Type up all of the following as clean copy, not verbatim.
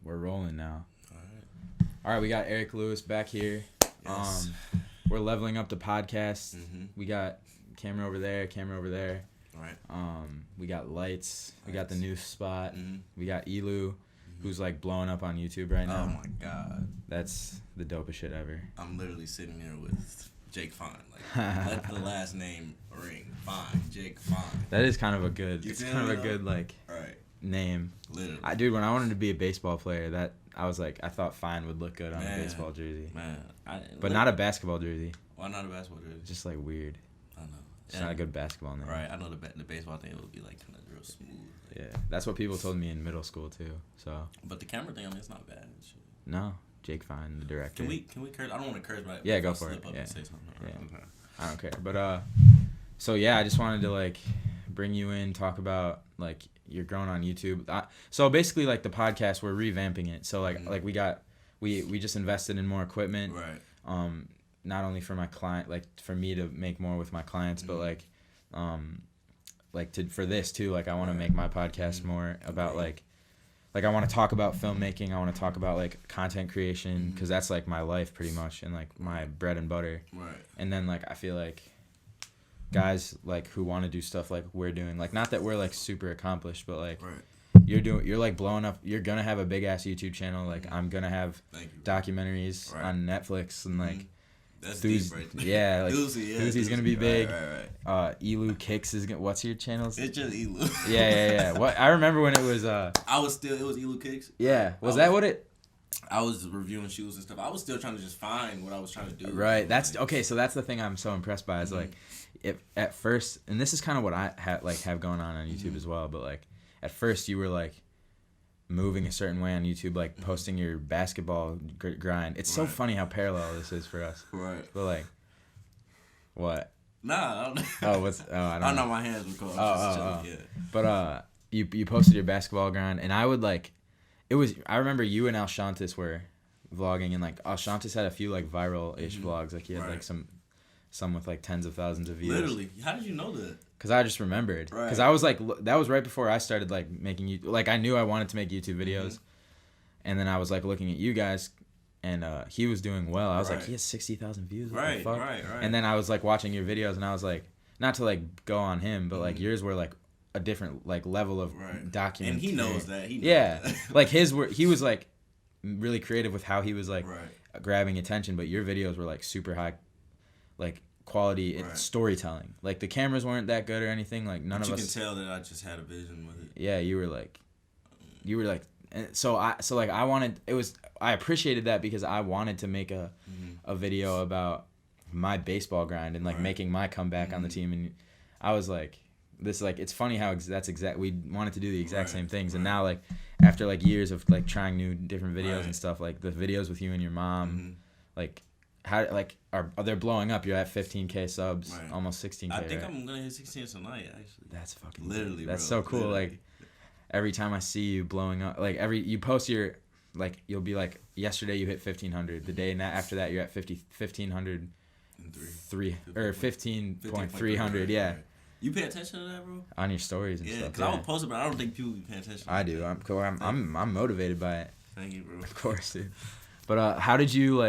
We're rolling now. Alright. Alright, we got Eric Lewis back here. Yes. We're leveling up the podcast. Mm-hmm. We got camera over there. Right. We got lights. We got the new spot. Mm-hmm. We got Elew, who's like blowing up on YouTube right now. Oh my god. That's the dopest shit ever. I'm literally sitting here with Jake Fine. Like, let the last name ring. Fine. Jake Fine. That is kind of a good. You It's feel kind of me, a though? good like Right. name. Literally. Dude, when I wanted to be a baseball player, that I was like, I thought Fine would look good on a baseball jersey, but not a basketball jersey. Why not a basketball jersey? Just like weird. I know. It's not a good basketball name. Right. I know the baseball thing would be like kind of real smooth. Yeah, that's what people told me in middle school too. So. But the camera thing, I mean, it's not bad. Shit. No, Jake Fine, the director. Can we curse? I don't want to curse, but Yeah, if go I for slip it. up Yeah. and say something. Right. Yeah. Okay. I don't care. But so yeah, I just wanted to like bring you in, talk about like you're growing on YouTube. So basically, like the podcast, we're revamping it. So like we just invested in more equipment. Right. Not only for my client, like for me to make more with my clients, but like for this too. Like I want to make my podcast more about like I want to talk about filmmaking. I want to talk about like content creation because that's like my life pretty much and like my bread and butter. Right. And then like I feel like guys like who want to do stuff like we're doing, like not that we're like super accomplished, but like you're like blowing up. You're gonna have a big ass YouTube channel. Like I'm gonna have documentaries on Netflix and like. That's deep, right? Yeah, like Doozy's gonna be big. Right. Elew Kicks is gonna. What's your channel? It's just Elew. Yeah. What I remember when it was. It was Elew Kicks. Yeah, that what it? I was reviewing shoes and stuff. I was still trying to just find what I was trying to do. Right. That's okay. So that's the thing I'm so impressed by is like, if at first, and this is kind of what I have going on YouTube as well. But like, at first you were like. Moving a certain way on YouTube, like posting your basketball grind. It's so funny how parallel this is for us. Right. But like, what? Nah. I don't I don't know. My hands were cold. Yeah. But you posted your basketball grind, and I would like, it was. I remember you and Alshantis were vlogging, and like Alshantis had a few like viral-ish vlogs. Like he had like some with like tens of thousands of views. Literally, how did you know that? Because I just remembered. Because I was like, that was right before I started like making you. Like I knew I wanted to make YouTube videos, and then I was like looking at you guys, and he was doing well. I was like, he has 60,000 views. What the fuck? Right. And then I was like watching your videos, and I was like, not to like go on him, but like yours were like a different like level of document. And he knows that. Like his were. He was like really creative with how he was like grabbing attention, but your videos were like super high, like. Quality storytelling. Like the cameras weren't that good or anything. Like none of us. You can tell that I just had a vision with it. Yeah, you were like, and so I wanted. It was I appreciated that because I wanted to make a video about my baseball grind and like making my comeback on the team, and I was like, this like it's funny how we wanted to do the exact same things, and now like after like years of like trying new different videos and stuff, like the videos with you and your mom, like. How like are they blowing up? You're at 15K subs, almost 16K. I think I'm gonna hit 16 tonight. Actually, that's fucking literally. That's bro. so cool. Literally. Like every time I see you blowing up, like you post your like you'll be like yesterday you hit 1500. The day after that you're at 1500. 15.300. Yeah. You pay attention to that, bro? On your stories and stuff. Yeah, because I would post it, but I don't think people be paying attention. I do. I'm motivated by it. Thank you, bro. Of course, dude. But how did you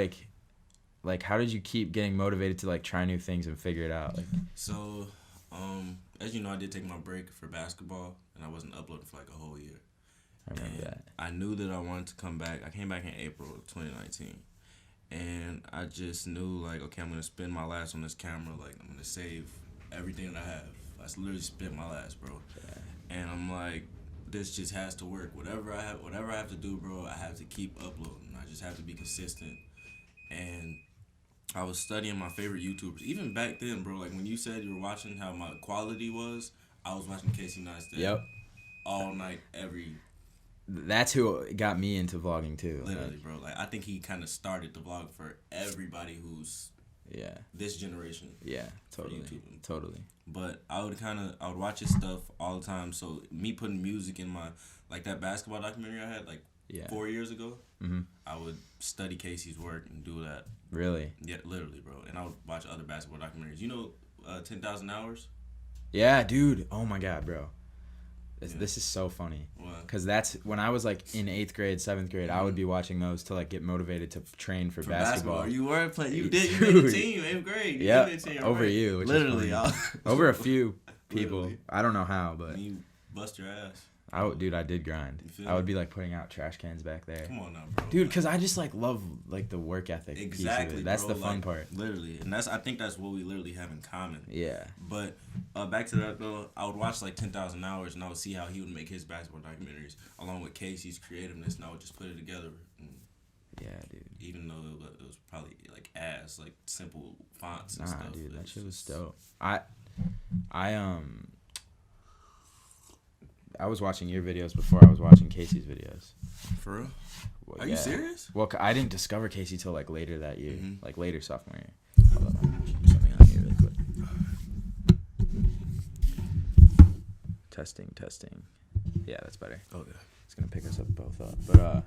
how did you keep getting motivated to like try new things and figure it out? Like, so, as you know, I did take my break for basketball, and I wasn't uploading for like a whole year. I remember that. I knew that I wanted to come back. I came back in April of 2019, and I just knew like, okay, I'm gonna spend my last on this camera. Like, I'm gonna save everything that I have. I literally spent my last, bro. Yeah. And I'm like, this just has to work. Whatever I have to do, bro, I have to keep uploading. I just have to be consistent. And I was studying my favorite YouTubers. Even back then, bro, like when you said you were watching how my quality was, I was watching Casey Neistat. Yep. All night, every... That's who got me into vlogging too. Literally, bro. Like I think he kind of started the vlog for everybody who's this generation. Yeah, totally. Totally. But I would watch his stuff all the time. So me putting music in my like that basketball documentary I had like 4 years ago. I would study Casey's work and do that. Really? Yeah, literally, bro. And I would watch other basketball documentaries. You know, 10,000 Hours. Yeah, dude. Oh my god, bro. This is so funny. What? Because that's when I was like in 8th grade, 7th grade, I would be watching those to like get motivated to train for basketball. You were playing. You made a team 8th grade. Yeah, over right? you. Which Literally, is over a few people. Literally. I don't know how, but you bust your ass. I did grind. I would be like putting out trash cans back there. Come on now, bro. Dude, because I just like love like the work ethic. Exactly. Piece of it. That's bro, the fun part. Literally, and I think that's what we literally have in common. Yeah. But back to that though, I would watch like 10,000 Hours, and I would see how he would make his basketball documentaries along with Casey's creativeness, and I would just put it together. And yeah, dude. even though it was probably like like simple fonts and stuff. Nah, dude, that shit was just dope. I was watching your videos before I was watching Casey's videos. For real? Well, Are you serious? Well, I didn't discover Casey till like later that year, like later sophomore year. Hold on, something on here really quick. Testing. Yeah, that's better. Okay. It's gonna pick us both up. But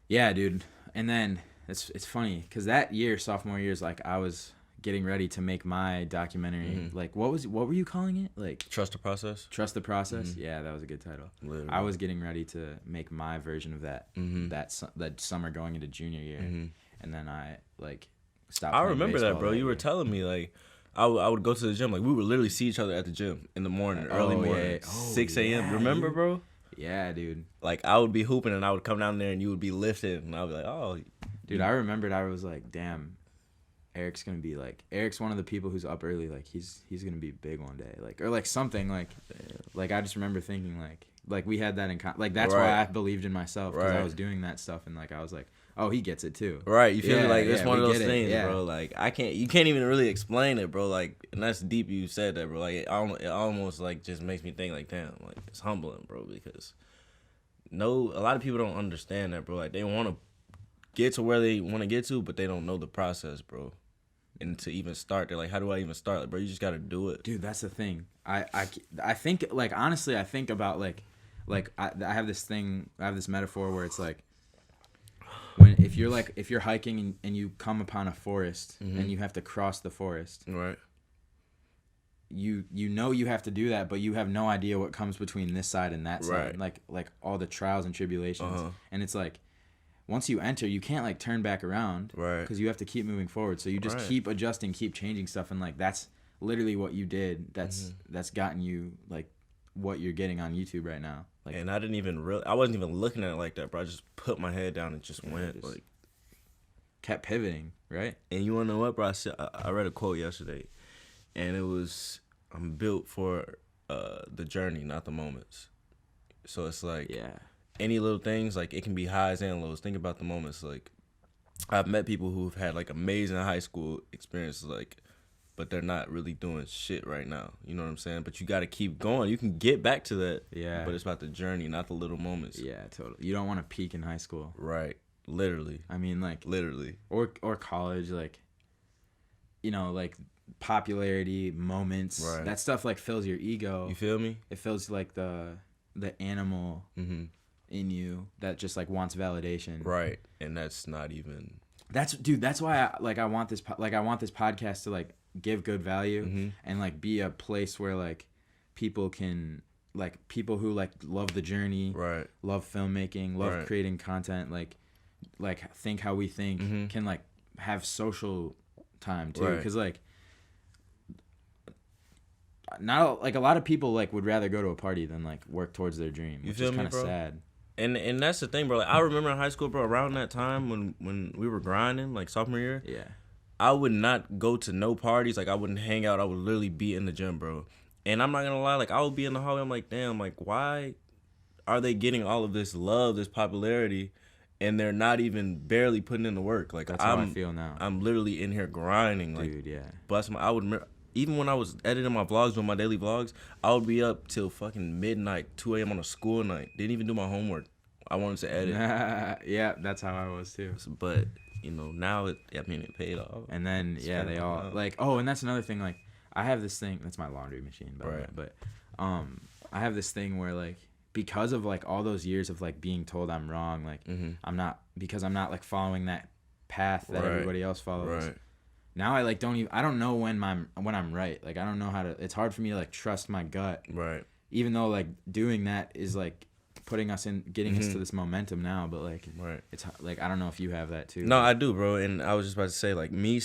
yeah, dude. And then it's funny because that year, sophomore year, is like I was getting ready to make my documentary. Like what were you calling it? Like Trust the Process. Trust the Process. Yeah, that was a good title. Literally. I was getting ready to make my version of that that summer going into junior year, and then I like stopped. I remember that, bro. You were telling me like I would go to the gym. Like we would literally see each other at the gym in the morning, early morning, 6 a.m. Yeah, Remember, dude. bro? Yeah, dude. Like I would be hooping and I would come down there and you would be lifted and I would be like, oh, dude. I remembered. I was like, damn. Eric's one of the people who's up early. Like he's gonna be big one day. Like or like something like I just remember thinking like we had that in like that's why I believed in myself because I was doing that stuff and like I was like, oh, he gets it too. Right, you feel me? Like it's one of those things, yeah. bro. Like you can't even really explain it, bro. Like, and that's deep. You said that, bro. Like it almost like just makes me think like, damn, like it's humbling, bro. Because a lot of people don't understand that, bro. Like they want to get to where they want to get to, but they don't know the process, bro. And to even start, they're like, how do I even start? Like, bro, you just gotta do it. Dude, that's the thing. I think like honestly, I think about I have this metaphor where it's like if you're hiking and you come upon a forest and you have to cross the forest, right? You know you have to do that, but you have no idea what comes between this side and that side, like all the trials and tribulations, and it's like once you enter, you can't like turn back around, right? Because you have to keep moving forward. So you just keep adjusting, keep changing stuff, and like that's literally what you did. That's gotten you like what you're getting on YouTube right now. Like, and I wasn't even looking at it like that, bro. I just put my head down and just went, like, kept pivoting, right? And you wanna know what, bro? I read a quote yesterday, and it was, "I'm built for the journey, not the moments." So it's like, any little things, like it can be highs and lows. Think about the moments. Like I've met people who've had like amazing high school experiences, like, but they're not really doing shit right now. You know what I'm saying? But you got to keep going. You can get back to that. Yeah. But it's about the journey, not the little moments. Yeah, totally. You don't want to peak in high school. Right. Literally. I mean, like literally. Or college, like, you know, like popularity moments. Right. That stuff like fills your ego. You feel me? It feels like the animal in you that just like wants validation. Right. And that's not even. That's why I want this podcast to like give good value and like be a place where like people who like love the journey, right, love filmmaking, love creating content, like think how we think, can like have social time too, because like not like a lot of people like would rather go to a party than like work towards their dream, which is kind of sad. And that's the thing, bro. Like I remember in high school, bro, around that time when we were grinding, like sophomore year. Yeah. I would not go to no parties. Like I wouldn't hang out. I would literally be in the gym, bro. And I'm not gonna lie, like I would be in the hallway. I'm like, damn, like why are they getting all of this love, this popularity, and they're not even barely putting in the work? Like that's how I feel now. I'm literally in here grinding, like, dude, yeah. I would remember, even when I was editing my vlogs, doing my daily vlogs, I would be up till fucking midnight, 2 a.m. on a school night. Didn't even do my homework. I wanted to edit. Yeah, that's how I was too. But you know, now it paid off. And then they all like, oh, and that's another thing. Like I have this thing. That's my laundry machine, by the way. But I have this thing where like because of like all those years of like being told I'm wrong, like I'm not like following that path that everybody else follows. Right. Now I don't know when I'm right. Like I don't know how to. It's hard for me to like trust my gut. Right. even though like doing that is like putting us in, getting us to this momentum now, but like it's like I don't know if you have that too. No, I do, bro. And I was just about to say, like, me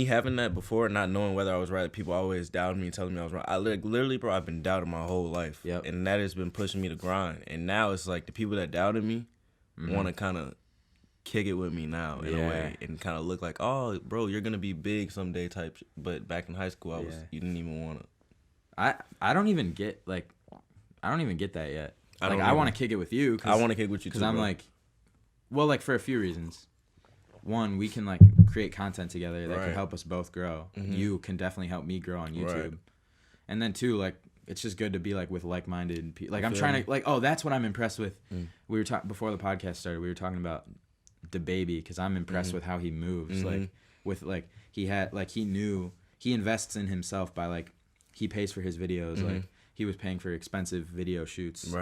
having that before, not knowing whether I was right. People always doubted me, telling me I was wrong. I literally, bro, I've been doubted my whole life. Yep. And that has been pushing me to grind. And now it's like the people that doubted me want to kind of kick it with me now in a way, and kind of look like, oh, bro, you're gonna be big someday type. But back in high school, you didn't even want to. I don't even get that yet. I want to kick it with you. I want to kick with you too. Because I'm like, well, like for a few reasons. One, we can like create content together that can help us both grow. You can definitely help me grow on YouTube. And then two, like it's just good to be like with like-minded people. Like I'm trying to like, oh, that's what I'm impressed with. We were talking before the podcast started. We were talking about DaBaby because I'm impressed with how he moves. Like with like he invests in himself by like he pays for his videos. Like he was paying for expensive video shoots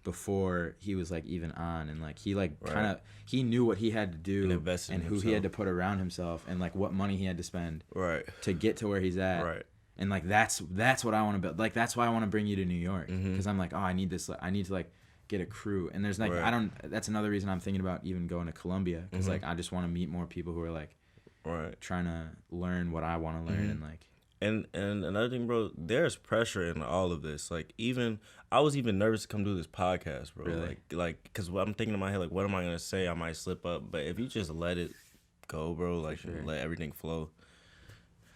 before he was like even on, and like he like kind of he knew what he had to do and who he had to put around himself and like what money he had to spend to get to where he's at. And like that's what I want to build. Like that's why I want to bring you to New York because I'm like, oh, I need to like get a crew. And there's like that's another reason I'm thinking about even going to Colombia because like I just want to meet more people who are like trying to learn what I want to learn and like. And another thing, bro, there's pressure in all of this. Like, I was even nervous to come do this podcast, bro. Really? Like, because I'm thinking in my head, like, what am I gonna say? I might slip up, but if you just let it go, bro, like, let everything flow.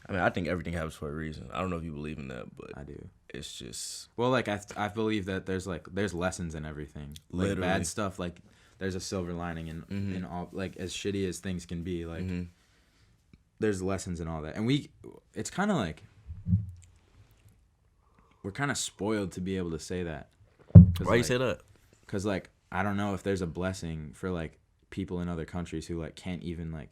I mean, I think everything happens for a reason. I don't know if you believe in that, but I do. It's just like I believe that there's lessons in everything. Like literally. Bad stuff, like there's a silver lining in all. Like as shitty as things can be, like. There's lessons in all that. And it's kind of like, we're kind of spoiled to be able to say that. Why you say that? Because, like, I don't know if there's a blessing for, like, people in other countries who, like, can't even, like,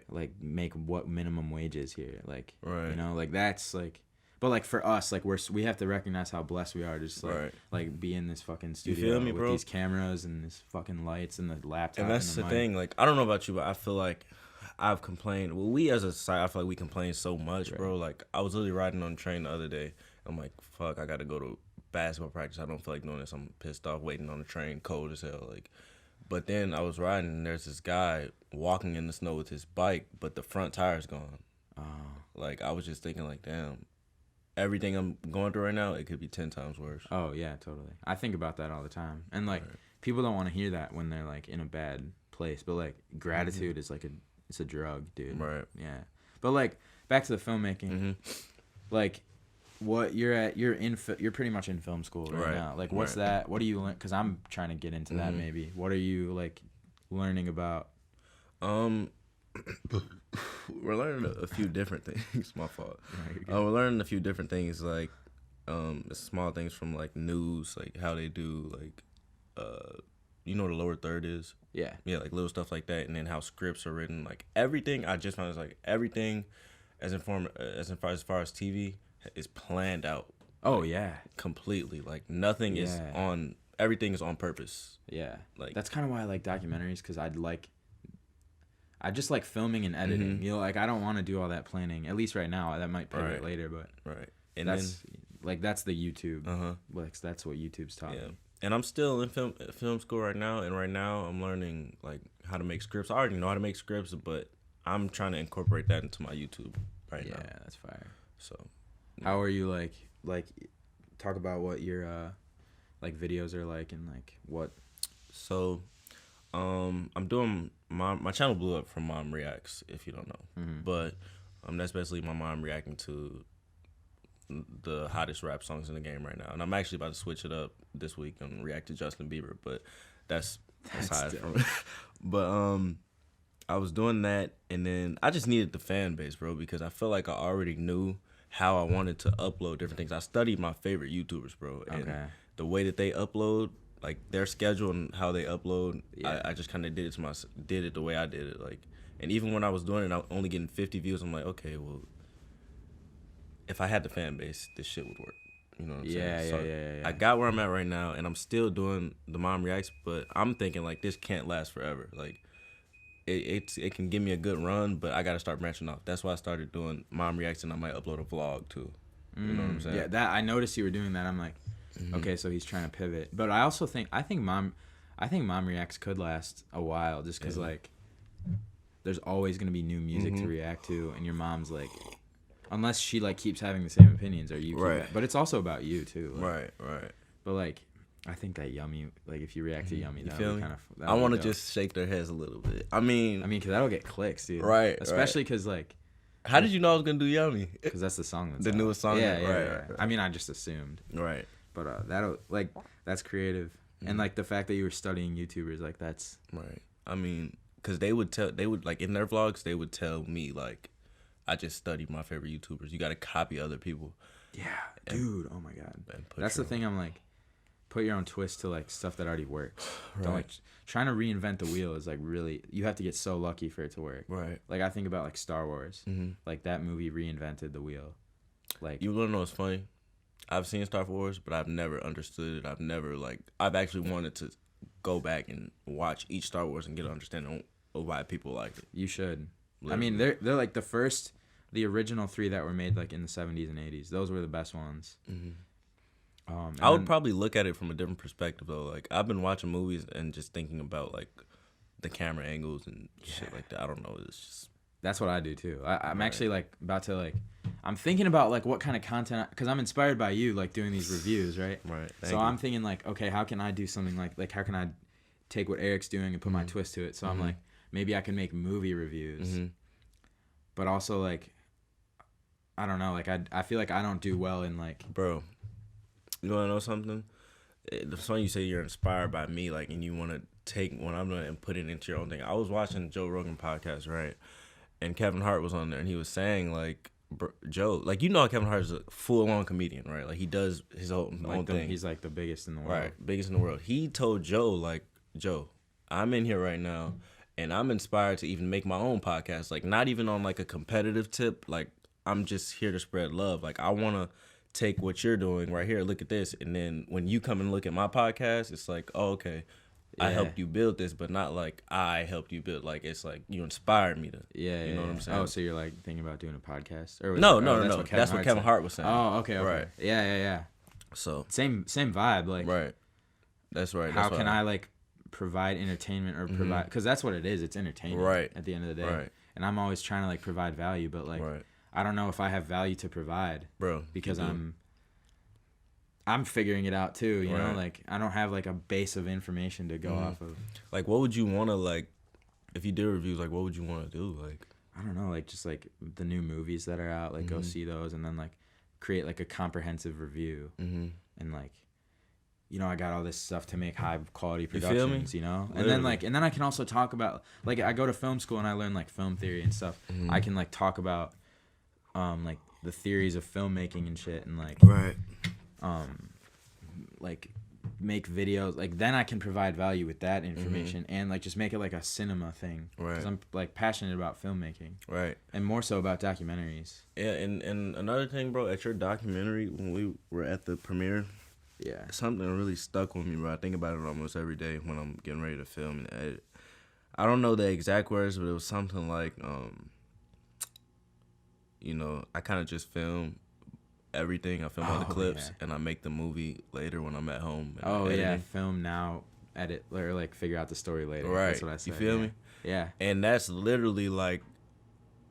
like, make what minimum wage is here. Like, you know, like, that's, like, but, like, for us, like, we have to recognize how blessed we are to just, like be in this fucking studio with these cameras and this fucking lights and the laptop. And that's the thing. Like, I don't know about you, but I feel like I've complained. Well, we as a society, I feel like we complain so much, bro. Like, I was literally riding on the train the other day. I'm like, fuck, I got to go to basketball practice. I don't feel like doing this. I'm pissed off waiting on the train, cold as hell. Like, but then I was riding, and there's this guy walking in the snow with his bike, but the front tire's gone. Like, I was just thinking, like, damn, everything I'm going through right now, it could be 10 times worse. Oh, yeah, totally. I think about that all the time. And, like, people don't want to hear that when they're, like, in a bad place. But, like, gratitude is, like, it's a drug, dude. Right. Yeah. But like back to the filmmaking, like what you're pretty much in film school right now. Like what's that? What do you learn? Because I'm trying to get into that maybe. What are you like learning about? We're learning a few different things. My fault. We're learning a few different things like small things from like news, like how they do like you know what the lower third is? Yeah, like little stuff like that, and then how scripts are written. Like everything, I just found is like everything, as far as TV is planned out. Oh like, yeah, completely. Like nothing is on. Everything is on purpose. Yeah, like that's kind of why I like documentaries because I just like filming and editing. You know, like I don't want to do all that planning. At least right now, that might pivot later, but and that's that's the YouTube. Like that's what YouTube's taught me. And I'm still in film school right now, and right now I'm learning like how to make scripts. I already know how to make scripts, but I'm trying to incorporate that into my YouTube now. Yeah, that's fire. So, how are you like talk about what your like videos are like and like what? So, I'm doing my channel blew up from Mom Reacts, if you don't know, but that's basically my mom reacting to the hottest rap songs in the game right now, and I'm actually about to switch it up this week and react to Justin Bieber, but that's aside from it. But I was doing that, and then I just needed the fan base, bro, because I feel like I already knew how I wanted to upload different things. I studied my favorite YouTubers, bro, and the way that they upload, like their schedule and how they upload, I just kind of did it the way I did it, like, and even when I was doing it, I was only getting 50 views. I'm like, okay, well, if I had the fan base, this shit would work. You know what I'm saying? Yeah. I got where I'm at right now, and I'm still doing the Mom Reacts, but I'm thinking, like, this can't last forever. Like, it can give me a good run, but I got to start branching off. That's why I started doing Mom Reacts, and I might upload a vlog, too. You know what I'm saying? Yeah, that I noticed you were doing that. I'm like, okay, so he's trying to pivot. But I also think Mom Reacts could last a while just because like there's always gonna be new music to react to, and your mom's like, unless she like keeps having the same opinions, or you keep but it's also about you too. Like, right. But like, I think that Yummy, like if you react to Yummy, that would be kind of. I want to just shake their heads a little bit. I mean, because that'll get clicks, dude. Right. Especially because like. How did you know I was gonna do Yummy? Because that's the song. That's the newest song. Yeah, right. I mean, I just assumed. Right. But that's creative, and like the fact that you were studying YouTubers, like that's. Right. I mean, because they would like in their vlogs, they would tell me like, I just studied my favorite YouTubers. You got to copy other people. Yeah, dude. Oh my god. That's the thing. I'm like, put your own twist to like stuff that already works. Right. Don't like trying to reinvent the wheel is like really, you have to get so lucky for it to work. Right. Like I think about like Star Wars. Like that movie reinvented the wheel. Like you wanna know what's funny? I've seen Star Wars, but I've never understood it. I've actually wanted to go back and watch each Star Wars and get an understanding of why people like it. You should. Literally. I mean, they're like the original 3 that were made like in the 70s and 80s. Those were the best ones. I would probably look at it from a different perspective though. Like I've been watching movies and just thinking about like the camera angles and shit like that. I don't know. It's just that's what I do too. I'm actually like about to like I'm thinking about like what kind of content because I'm inspired by you like doing these reviews, right? Right. So I'm thinking like, okay, how can I do something like how can I take what Eric's doing and put my twist to it? So I'm like, maybe I can make movie reviews, but also like I don't know. Like I feel like I don't do well in like bro. You want to know something? It's funny you say you're inspired by me, like, and you want to take what I'm doing and put it into your own thing. I was watching Joe Rogan podcast, right? And Kevin Hart was on there, and he was saying, like, Joe, like, you know Kevin Hart is a full-on comedian, right? Like, he does his own thing. He's, like, the biggest in the world. Right, biggest in the world. He told Joe, like, Joe, I'm in here right now, and I'm inspired to even make my own podcast. Like, not even on, like, a competitive tip. Like, I'm just here to spread love. Like, I want to take what you're doing right here, look at this, and then when you come and look at my podcast, it's like, oh, okay, I helped you build this, but not like I helped you build. Like it's like you inspired me to. You know what I'm saying? Oh, so you're like thinking about doing a podcast? Or no. That's what Kevin Hart was saying. Oh, okay. Right. Yeah. So same vibe, like right. That's right. How can I like provide entertainment or provide? Because that's what it is. It's entertainment. Right. At the end of the day. Right. And I'm always trying to like provide value, but like I don't know if I have value to provide, bro, because I'm figuring it out too, you know, like I don't have like a base of information to go off of. Like what would you want to like, if you did reviews, like what would you want to do? Like, I don't know, like just like the new movies that are out, like go see those and then like create like a comprehensive review and like, you know, I got all this stuff to make high quality productions, you know? And then like, and then I can also talk about, like I go to film school and I learn like film theory and stuff. I can like talk about like the theories of filmmaking and shit and like like make videos, like then I can provide value with that information and like just make it like a cinema thing, because I'm like passionate about filmmaking, and more so about documentaries. And another thing, bro, at your documentary when we were at the premiere, something really stuck with me, bro. I think about it almost every day when I'm getting ready to film and edit. I don't know the exact words, but it was something like you know, I kind of just film everything. I film all the clips and I make the movie later when I'm at home. And film now, edit, or like figure out the story later. Right. That's what I said. You feel me? Yeah. And that's literally like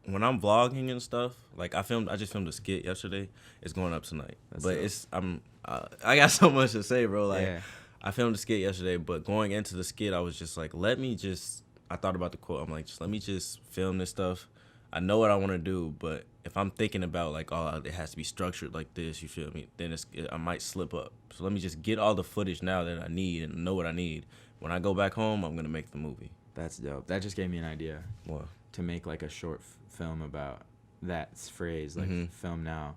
when I'm vlogging and stuff. Like I just filmed a skit yesterday. It's going up tonight. I got so much to say, bro. Like I filmed a skit yesterday, but going into the skit, I was just like, I thought about the quote. I'm like, let me just film this stuff. I know what I want to do, but if I'm thinking about like, oh, it has to be structured like this, you feel me? Then I might slip up. So let me just get all the footage now that I need and know what I need. When I go back home, I'm gonna make the movie. That's dope. That just gave me an idea. What? To make like a short film about that phrase, like film now,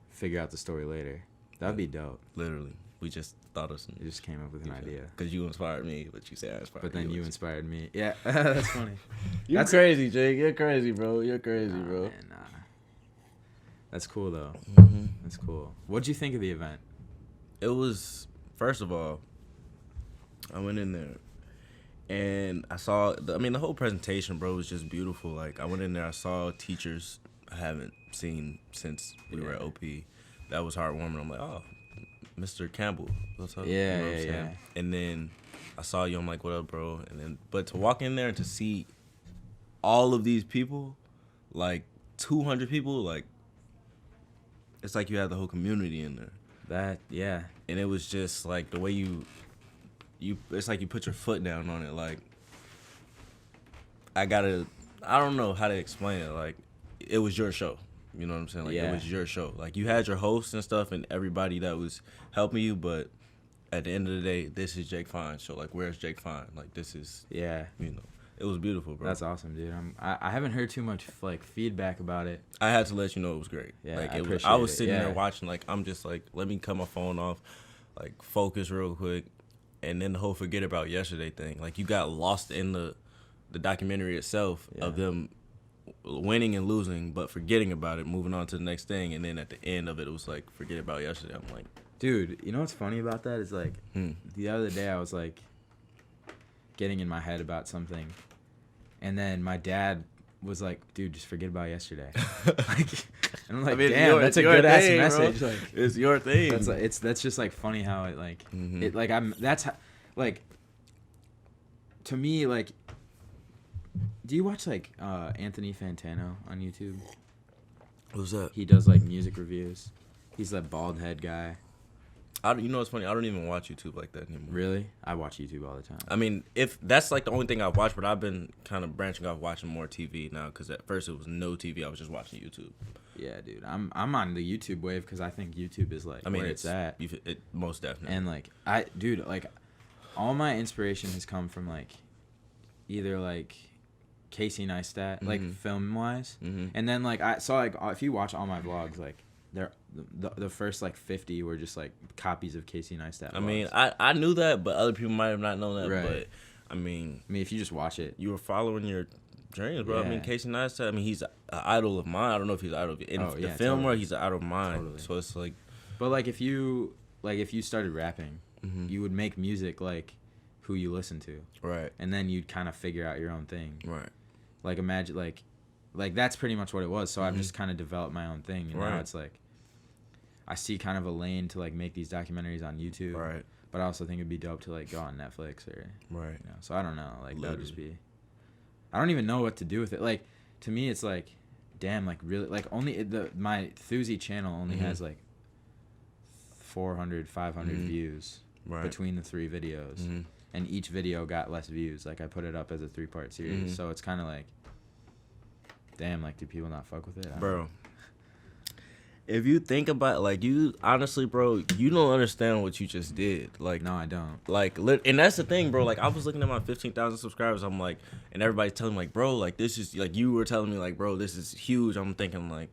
figure out the story later. That'd be dope. Literally, we just thought of something. You just came up with an idea. Because you inspired me, but you said I inspired you. But then you inspired me. Yeah, that's funny. You're crazy, Jake. You're crazy, bro. You're crazy, bro. Man, nah. That's cool, though. That's cool. What'd you think of the event? It was, first of all, I went in there, and I saw, the whole presentation, bro, was just beautiful. Like, I went in there, I saw teachers I haven't seen since we were at OP. That was heartwarming. I'm like, oh, Mr. Campbell. What's up? Yeah, you know what I'm saying? And then I saw you. I'm like, what up, bro? And then, but to walk in there and to see all of these people, like 200 people, like it's like you had the whole community in there. And it was just like the way you it's like you put your foot down on it. Like I don't know how to explain it. Like it was your show. You know what I'm saying? Like it was your show. Like you had your hosts and stuff and everybody that was helping you, but at the end of the day, this is Jake Fine's show. Like where's Jake Fine? Like this is you know. It was beautiful, bro. That's awesome, dude. I haven't heard too much like feedback about it. I had to let you know it was great. Yeah, like I was sitting there watching. Like I'm just like, let me cut my phone off, like focus real quick, and then the whole forget about yesterday thing. Like you got lost in the documentary itself of them winning and losing, but forgetting about it, moving on to the next thing, and then at the end of it, it was like forget about yesterday. I'm like, dude, you know what's funny about that is like the other day I was like getting in my head about something. And then my dad was like, "Dude, just forget about yesterday." Like, and I'm like, "Damn, that's a good ass message." Like, it's your thing. That's just like funny how it like it like that's how, like to me like. Do you watch like Anthony Fantano on YouTube? Who's that? He does like music reviews. He's that bald head guy. You know what's funny? I don't even watch YouTube like that anymore. Really? I watch YouTube all the time. I mean, if that's like the only thing I watch, but I've been kind of branching off watching more TV now because at first it was no TV. I was just watching YouTube. Yeah, dude. I'm on the YouTube wave because I think YouTube is like where it's at. It most definitely. And like like all my inspiration has come from like either like Casey Neistat, like film wise, and then like I saw like if you watch all my vlogs, like the first like 50 were just like copies of Casey Neistat vlogs. I mean, I knew that, but other people might have not known that. Right. But I mean, if you just watch it, you were following your dreams, bro. Yeah. I mean, Casey Neistat. I mean, he's an idol of mine. I don't know if he's an idol of in the film world. He's an idol of mine. Totally. So it's like, but like if you started rapping, you would make music like who you listen to, right? And then you'd kind of figure out your own thing, right? Like imagine like that's pretty much what it was. So I've just kind of developed my own thing, and now it's like I see kind of a lane to like make these documentaries on YouTube, right? But I also think it'd be dope to like go on Netflix or right. You know, so I don't know, like that would just be. I don't even know what to do with it. Like to me, it's like, damn, like really, like only my Thuzy channel only has like 400, 500 views between the 3 videos. And each video got less views. Like I put it up as a 3-part series, so it's kind of like, damn, like do people not fuck with it, bro? If you think about like you honestly, bro, you don't understand what you just did. Like no, I don't. Like and that's the thing, bro. Like I was looking at my 15,000 subscribers. I'm like, and everybody's telling me like, bro, like this is like you were telling me like, bro, this is huge. I'm thinking like,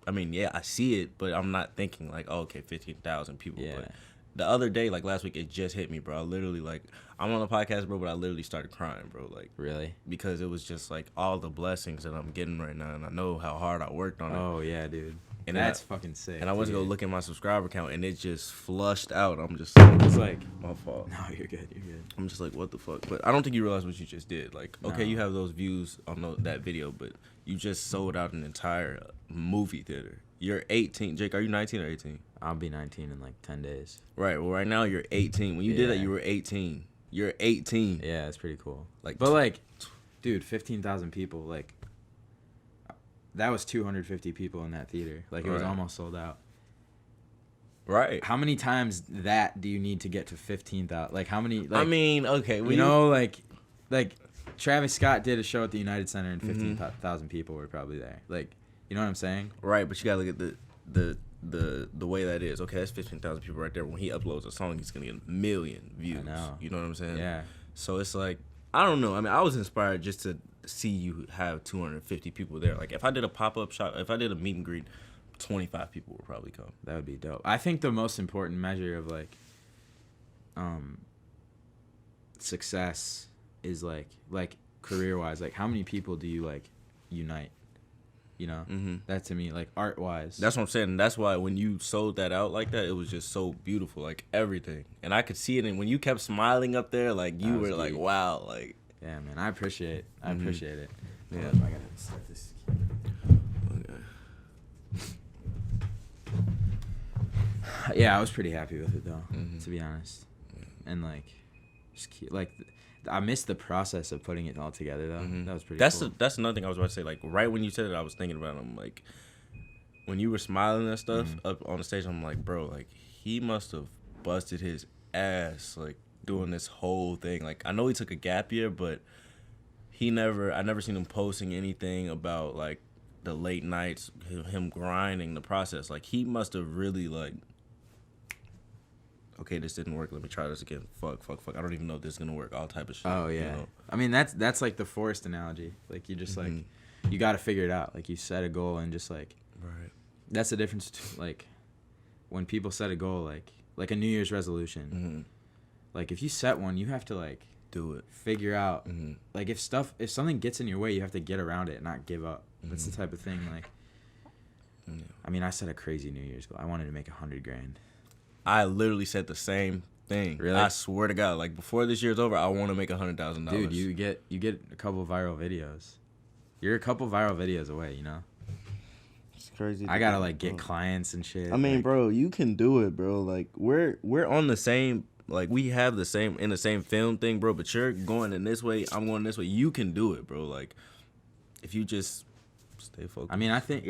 I mean, yeah, I see it, but I'm not thinking like, oh, okay, 15,000 people. Yeah. But the other day, like last week, it just hit me, bro. I literally like I'm on a podcast, bro, but I literally started crying, bro. Like really, because it was just like all the blessings that I'm getting right now, and I know how hard I worked on it. Oh yeah, dude. And that's fucking sick. And I went to go look at my subscriber count, and it just flushed out. I'm just like, it's like my fault. No, you're good. You're good. I'm just like, what the fuck? But I don't think you realize what you just did. Like, okay, you have those views on that video, but you just sold out an entire movie theater. You're 18. Jake, are you 19 or 18? I'll be 19 in like 10 days. Right. Well, right now you're 18. When you did that, you were 18. You're 18. Yeah, it's pretty cool. Like, but like, dude, 15,000 people. Like, that was 250 people in that theater. Like, it was almost sold out. Right. How many times that do you need to get to 15,000? Like, how many? Like, I mean, okay. You know, like Travis Scott did a show at the United Center and 15,000 people were probably there. Like, you know what I'm saying? Right, but you gotta look at the way that is. Okay, that's 15,000 people right there. When he uploads a song, he's gonna get 1 million views. I know. You know what I'm saying? Yeah. So it's like, I don't know. I mean, I was inspired just to see you have 250 people there. Like, if I did a pop-up shop, if I did a meet and greet, 25 people would probably come. That would be dope. I think the most important measure of like success is like career-wise, like how many people do you like unite? You know, that to me, like art-wise. That's what I'm saying. That's why when you sold that out like that, it was just so beautiful, like everything. And I could see it. And when you kept smiling up there, like you were like, wow, like. Yeah, man, I appreciate it. I appreciate it. Yeah. I gotta start this. Okay. Yeah, I was pretty happy with it though, to be honest. And like, just I missed the process of putting it all together though. That was pretty. Cool. That's another thing I was about to say. Like right when you said it, I was thinking about it. I'm like, when you were smiling and stuff up on the stage, I'm like, bro, like he must have busted his ass like doing this whole thing. Like I know he took a gap year, but I never seen him posting anything about like the late nights, him grinding the process. Like he must have really like, okay, this didn't work. Let me try this again. Fuck. I don't even know if this is gonna work. All type of shit. Oh yeah. You know? I mean that's like the forest analogy. Like you just like you got to figure it out. Like you set a goal and just like. Right. That's the difference. Like when people set a goal, like a New Year's resolution. Like if you set one, you have to like do it. Figure out like if something gets in your way, you have to get around it and not give up. That's the type of thing. Like, I mean, I set a crazy New Year's goal. I wanted to make $100,000. I literally said the same thing. Really? I swear to God. Like before this year's over, I want to make $100,000. Dude, you get a couple viral videos. You're a couple viral videos away. You know. It's crazy. I gotta like get clients and shit. I mean, like, bro, you can do it, bro. Like we're on the same. Like we have the same film thing, bro. But you're going in this way. I'm going this way. You can do it, bro. Like if you just stay focused. I mean, I think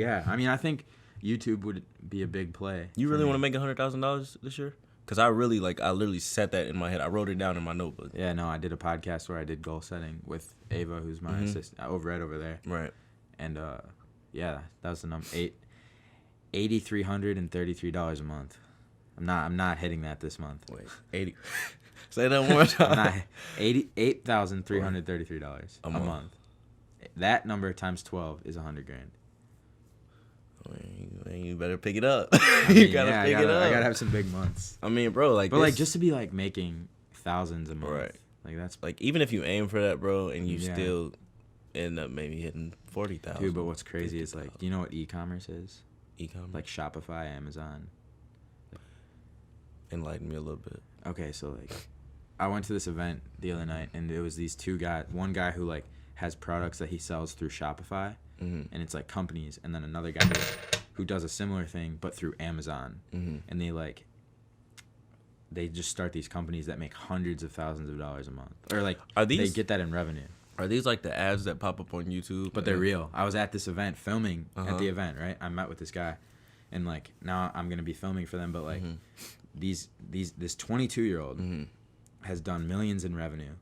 YouTube would be a big play. You really want to make $100,000 this year? Cause I literally set that in my head. I wrote it down in my notebook. Yeah, no, I did a podcast where I did goal setting with Ava, who's my assistant over there. Right. And yeah, that was the number $8,333 a month. I'm not hitting that this month. Wait, 80. Say that one more time. $8,333 a month. That number times 12 is $100,000. You better pick it up. I mean, you gotta pick it up. I gotta have some big months. I mean, bro, like, but like just to be like making thousands a month, right? Like that's like even if you aim for that, bro, and you still end up maybe hitting 40,000. Dude, but what's crazy is like, do you know what e-commerce is? E-commerce, like Shopify, Amazon. Enlighten me a little bit. Okay, so like, I went to this event the other night, and it was these two guys. One guy who like has products that he sells through Shopify, and it's like companies, and then another guy who does a similar thing but through Amazon, and they just start these companies that make hundreds of thousands of dollars a month, or like they get that in revenue. Are these like the ads that pop up on YouTube? But they're real. I was at this event filming at the event, right? I met with this guy, and like now I'm gonna be filming for them, but like this 22-year-old has done millions in revenue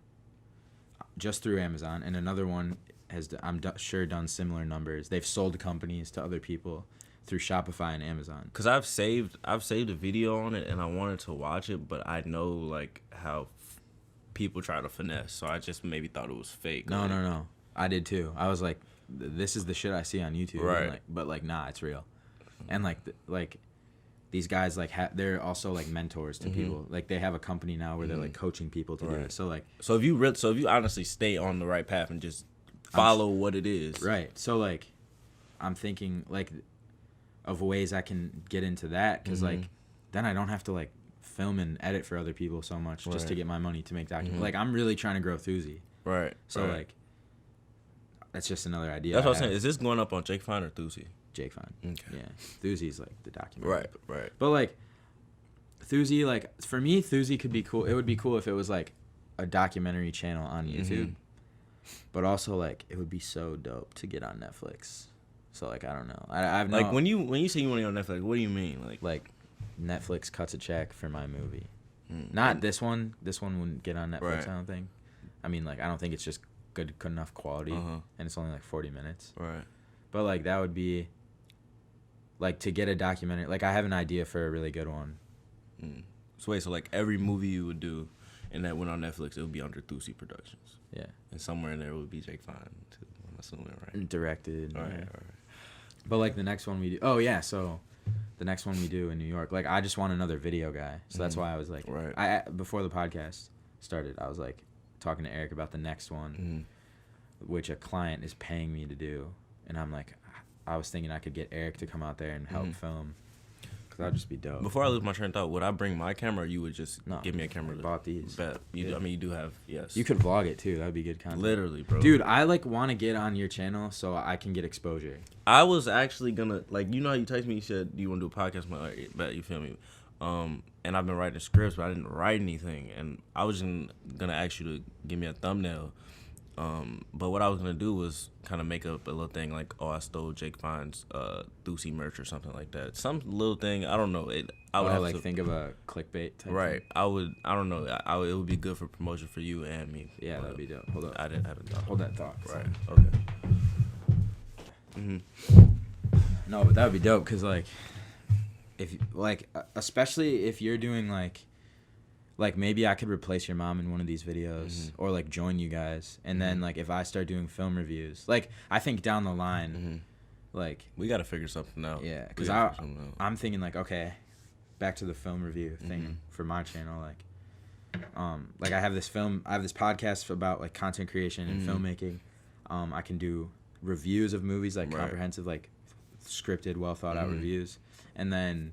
just through Amazon, and another one has sure done similar numbers. They've sold companies to other people through Shopify and Amazon. Cause I've saved a video on it and I wanted to watch it, but I know like how people try to finesse, so I just maybe thought it was fake. No. I did too. I was like, this is the shit I see on YouTube, right? And like, but like, nah, it's real. And like these guys like they're also like mentors to people. Like they have a company now where they're like coaching people to do it. So like, so if you honestly stay on the right path and just follow what it is, right? So like, I'm thinking like of ways I can get into that, because like then I don't have to like film and edit for other people so much just to get my money to make documentaries. Like I'm really trying to grow Thuzy. Right. So like, that's just another idea. That's what I'm saying. Is this going up on Jake Fine or Thuzy? Jake Fine. Okay. Yeah. Thuzy's like the documentary. Right. But like, Thuzy, like for me, Thuzy could be cool. It would be cool if it was like a documentary channel on YouTube. But also like, it would be so dope to get on Netflix. So like, I don't know. I've like when you say you want to go on Netflix, what do you mean? Like Netflix cuts a check for my movie. Not this one. This one wouldn't get on Netflix. Right. I don't think. I mean, like, I don't think it's just good enough quality, and it's only like 40 minutes. Right. But like, that would be like to get a documentary. Like, I have an idea for a really good one. So wait, so like every movie you would do, and that went on Netflix, it would be under Thuzy Productions. Yeah. And somewhere in there would be Jake Fine too. I'm assuming, right? Directed. All right. But like the next one we do. Oh yeah, so the next one we do in New York. Like I just want another video guy. So that's why I was like, I before the podcast started, I was like talking to Eric about the next one, which a client is paying me to do, and I'm like, I was thinking I could get Eric to come out there and help film, because that'd just be dope. Before I lose my train of thought, would I bring my camera, or you would just give me a camera? I bought these. Bet. I mean, you do have, yes. You could vlog it too. That would be good content. Literally, bro. Dude, I like want to get on your channel so I can get exposure. I was actually gonna, like, you know how you text me, you said you want to do a podcast? I'm like, bet, you feel me? And I've been writing scripts, but I didn't write anything. And I was gonna ask you to give me a thumbnail. But what I was gonna do was kind of make up a little thing like, oh, I stole Jake Fine's Thusi merch or something like that. Some little thing. I don't know. I would have like to think of a clickbait type right. thing. I don't know. It would be good for promotion for you and me. Yeah, that'd be dope. Hold up. I didn't have a thought. Hold that thought. Right. Okay. No, but that would be dope because like, if like especially if you're doing like maybe I could replace your mom in one of these videos or like join you guys, and then like if I start doing film reviews, like I think down the line, like we gotta figure something out. Yeah, because I'm thinking like, okay, back to the film review thing for my channel, like I have this podcast about like content creation and filmmaking. I can do reviews of movies, like comprehensive, like scripted, well thought out reviews, and then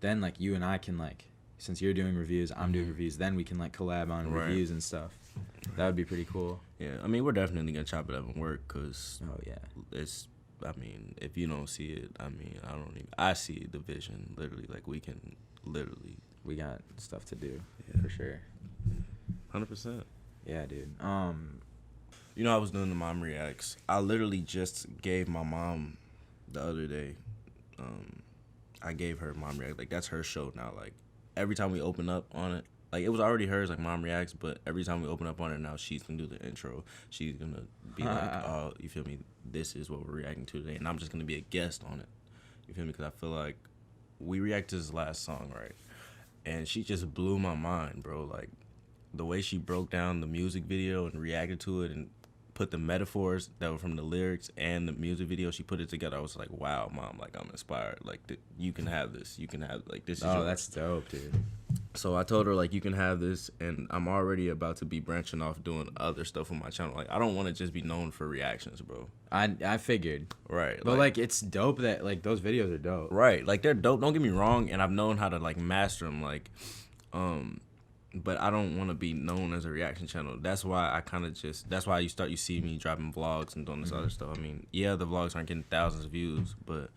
like you and I can like, since you're doing reviews, I'm doing reviews, then we can like collab on reviews and stuff. That would be pretty cool. Yeah, I mean, we're definitely gonna chop it up and work, cause it's. I mean, if you don't see it, I mean, I see the vision, literally. Like, we can literally. We got stuff to do, for sure. 100%. Yeah, dude. You know, I was doing the mom reacts. I literally just gave my mom the other day. I gave her mom react. Like, that's her show now. Like, every time we open up on it, like, it was already hers, like, mom reacts, but every time we open up on it now, she's gonna do the intro. She's gonna be like, oh, you feel me? This is what we're reacting to today, and I'm just gonna be a guest on it. You feel me? Because I feel like we reacted to this last song, right? And she just blew my mind, bro. Like, the way she broke down the music video and reacted to it and put the metaphors that were from the lyrics and the music video, she put it together. I was like, wow, mom, like, I'm inspired. Like, you can have this. You can have, like, this is yours. That's dope, dude. So I told her, like, you can have this, and I'm already about to be branching off doing other stuff on my channel. Like, I don't want to just be known for reactions, bro. I figured. Right. But, like, it's dope that, like, those videos are dope. Right. Like, they're dope. Don't get me wrong, and I've known how to, like, master them, like, but I don't want to be known as a reaction channel. That's why I kind of that's why you see me dropping vlogs and doing this other stuff. I mean, yeah, the vlogs aren't getting thousands of views, but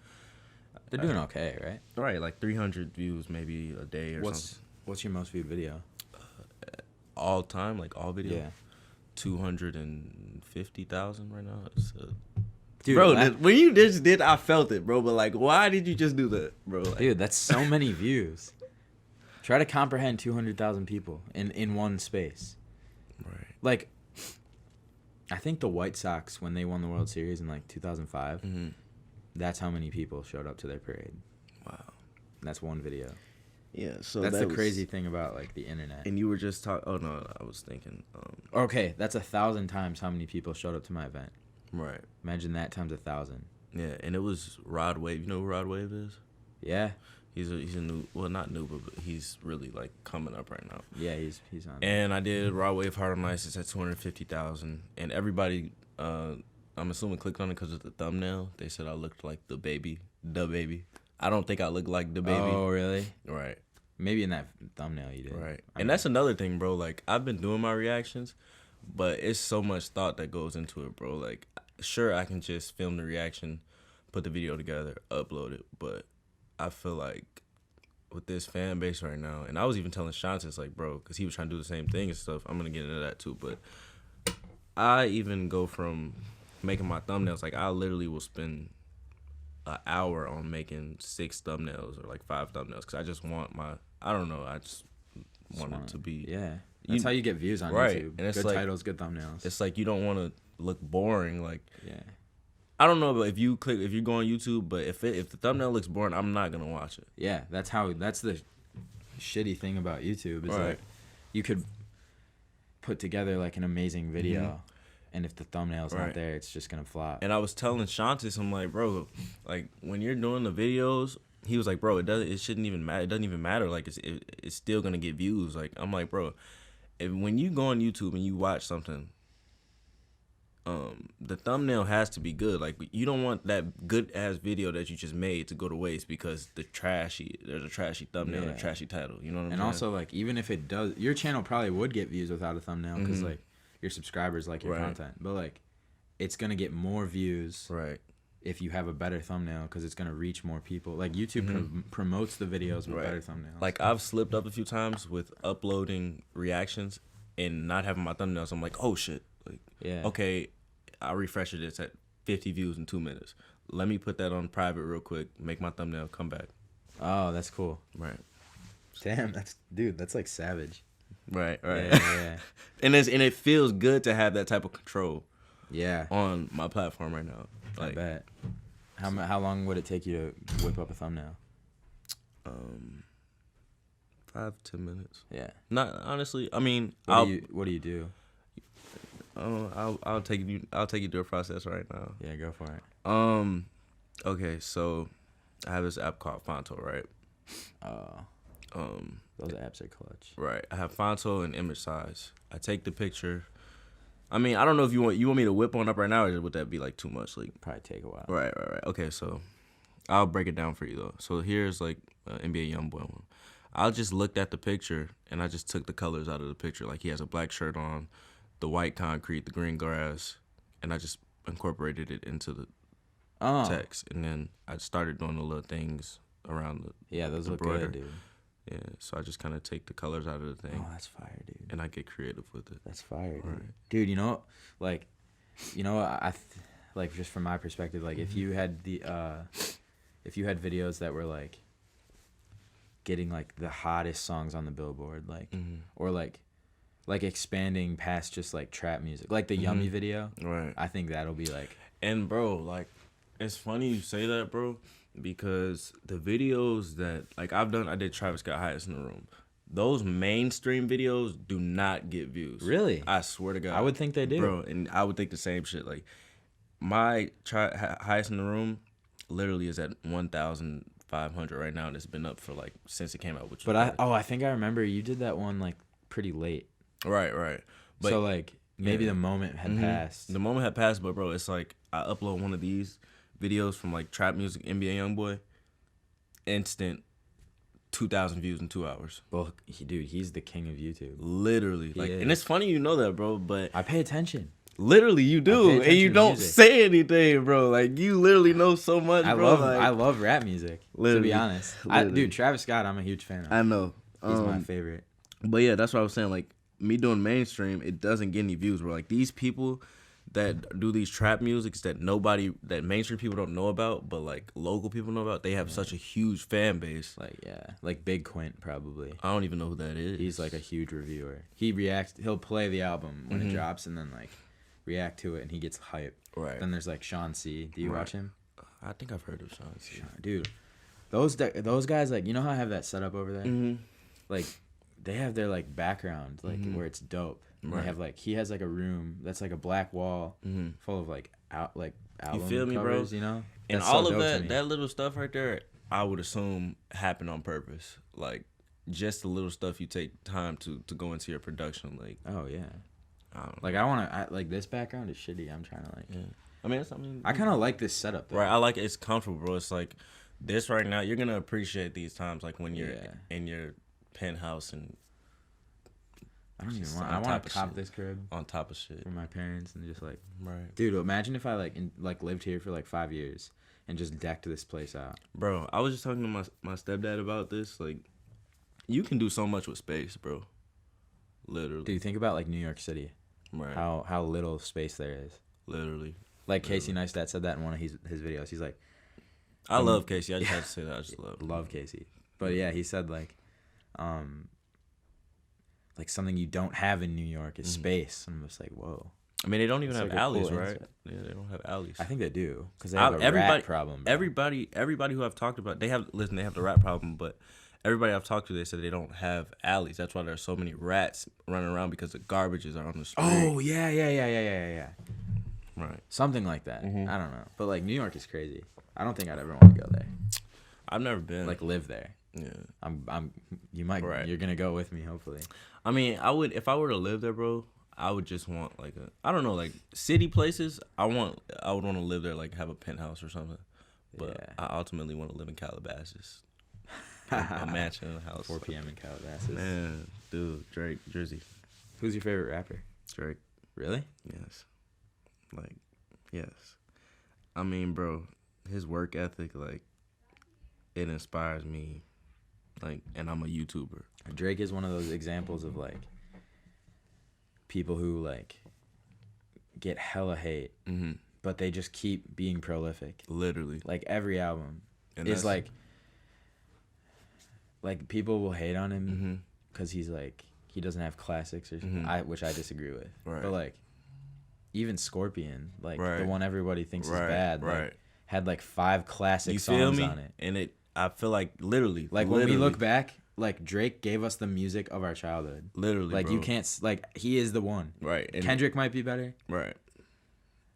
they're doing okay, right? Right, like 300 views maybe a day or something. What's your most viewed video? All time, like all video? Yeah. 250,000 right now. Dude, bro, when you just did, I felt it, bro. But like, why did you just do that, bro? Like, dude, that's so many views. Try to comprehend 200,000 people in one space. Right. Like, I think the White Sox, when they won the World Series in like 2005, that's how many people showed up to their parade. Wow. That's one video. Yeah, so that's the crazy thing about like the internet. And you were just talking. Oh no, I was thinking. Okay, that's 1,000 times how many people showed up to my event. Right. Imagine that times 1,000. Yeah, and it was Rod Wave. You know who Rod Wave is? Yeah. He's a new, well, not new, but he's really like coming up right now. Yeah, he's on. And I did Rod Wave Hard on Ice. It's at 250,000, and everybody, I'm assuming, clicked on it because of the thumbnail. They said I looked like the baby. I don't think I look like the baby. Oh, really? Right. Maybe in that thumbnail you did. Right. And that's another thing, bro. Like, I've been doing my reactions, but it's so much thought that goes into it, bro. Like, sure, I can just film the reaction, put the video together, upload it, but I feel like with this fan base right now, and I was even telling Shantis, like, bro, because he was trying to do the same thing and stuff. I'm going to get into that too, but I even go from making my thumbnails, like, I literally will spend an hour on making 6 thumbnails or like 5 thumbnails because I just want I just want it to be. Yeah. That's how you get views on YouTube. And it's good titles, good thumbnails. It's like you don't want to look boring. Like, yeah. I don't know, but if you go on YouTube, but if the thumbnail looks boring, I'm not gonna watch it. Yeah, that's the shitty thing about YouTube is like you could put together like an amazing video, and if the thumbnail's not there, it's just gonna flop. And I was telling Shantis, I'm like, bro, like when you're doing the videos, he was like, bro, it shouldn't even matter. It doesn't even matter. Like it's still gonna get views. Like I'm like, bro, when you go on YouTube and you watch something, the thumbnail has to be good. Like you don't want that good ass video that you just made to go to waste because there's a trashy thumbnail and a trashy title. You know what I'm saying? And also, like, even if it does, your channel probably would get views without a thumbnail because like your subscribers like your content, but like it's gonna get more views, right? if you have a better thumbnail because it's gonna reach more people. Like YouTube promotes the videos with better thumbnails. Like I've slipped up a few times with uploading reactions and not having my thumbnails. I'm like, oh shit. Like, okay, I refresh it. It's at 50 views in 2 minutes. Let me put that on private real quick. Make my thumbnail come back. Oh, that's cool. Right. Damn, that's like savage. Right. Yeah. And it feels good to have that type of control. Yeah. On my platform right now. Like, I bet. How long would it take you to whip up a thumbnail? 5-10 minutes. Yeah. Not honestly. I mean, what do you do? I'll take you through a process right now. Yeah, go for it. Okay, so I have this app called Fonto, right? Those apps are clutch. Right. I have Fonto and image size. I take the picture. I mean, I don't know if you want me to whip one up right now, or would that be like too much? Like, probably take a while. Right. Okay, so I'll break it down for you though. So here's like NBA YoungBoy one. I just looked at the picture and I just took the colors out of the picture. Like he has a black shirt on, the white concrete, the green grass, and I just incorporated it into the text. And then I started doing the little things around the those look border. good, dude. Yeah, so I just kind of take the colors out of the thing. Oh, that's fire, dude. And I get creative with it. That's fire, dude. Right. Dude, like just from my perspective, like if you had videos that were like getting like the hottest songs on the Billboard, like or like expanding past just like trap music, like the Yummy video. Right. I think that'll be like. And bro, like, it's funny you say that, bro. Because the videos that like I did Travis Scott Highest in the Room. Those mainstream videos do not get views. Really? I swear to God. I would think they do, bro. And I would think the same shit. Like my Highest in the Room, literally is at 1,500 right now, and it's been up for like since it came out. But I think I remember you did that one like pretty late. Right. But so like maybe the moment had passed. The moment had passed, but bro, it's like I upload one of these videos from like trap music, NBA YoungBoy, instant 2,000 views in 2 hours. Well, he's the king of YouTube. Literally, like, and it's funny you know that, bro. But I pay attention. Literally, you do, and you don't say anything, bro. Like you literally know so much, bro. I love rap music. To be honest, dude, Travis Scott, I'm a huge fan of. I know, he's my favorite. But yeah, that's what I was saying. Like me doing mainstream, it doesn't get any views, bro. Like these people that do these trap musics that mainstream people don't know about, but like local people know about, they have such a huge fan base. Like Big Quint probably. I don't even know who that is. He's like a huge reviewer. He'll play the album when it drops and then like react to it and he gets hype. Right. Then there's like Sean C. Do you watch him? I think I've heard of Sean C. Dude, those guys, like, you know how I have that set up over there? Like they have their like background like where it's dope. And they have like he has like a room that's like a black wall full of like album you feel me, covers, bro? You know, and that's all of that little stuff right there, I would assume happened on purpose. Like just the little stuff you take time to go into your production. Like oh yeah, I like this background is shitty. I'm trying to like I mean it's something I kind of like this setup though. Right. I like it. It's comfortable, bro. It's like this right now. You're gonna appreciate these times, like when you're in your penthouse and. I want to cop this crib on top of shit for my parents and just like right, dude. Imagine if I lived here for like 5 years and just decked this place out, bro. I was just talking to my stepdad about this. Like, you can do so much with space, bro. Literally. Dude, think about like New York City, right? How little space there is. Literally. Like Casey Neistat said that in one of his videos. He's like, I love Casey. I just had to say that. I just love Casey. But yeah, he said like something you don't have in New York is space. I'm just like, whoa. I mean, they don't even have alleys, right? Yeah, they don't have alleys. I think they do because they have a rat problem. Bro. Everybody who I've talked about, they have the rat problem, but everybody I've talked to, they said they don't have alleys. That's why there's so many rats running around because the garbages are on the street. Oh yeah. Right. Something like that. I don't know, but like New York is crazy. I don't think I'd ever want to go there. I've never been. Like live there. Yeah. You might. Right. You're gonna go with me, hopefully. I mean, I would if I were to live there, bro. I would just want like I don't know, like city places. I would want to live there, like have a penthouse or something. But I ultimately want to live in Calabasas, a mansion and a house. 4 p.m. in Calabasas. Man, dude, Drake, Drizzy. Who's your favorite rapper? Drake. Really? Yes. Like, yes. I mean, bro, his work ethic, like, it inspires me. Like, and I'm a YouTuber. Drake is one of those examples of like people who like get hella hate, but they just keep being prolific. Literally, like every album is like people will hate on him because he's like he doesn't have classics or which I disagree with. Right. But like even Scorpion, like the one everybody thinks is bad, like, had like 5 classic songs on it, and I feel like literally, when we look back, like Drake gave us the music of our childhood. Literally, like bro. You can't like he is the one. Right. And Kendrick might be better. Right.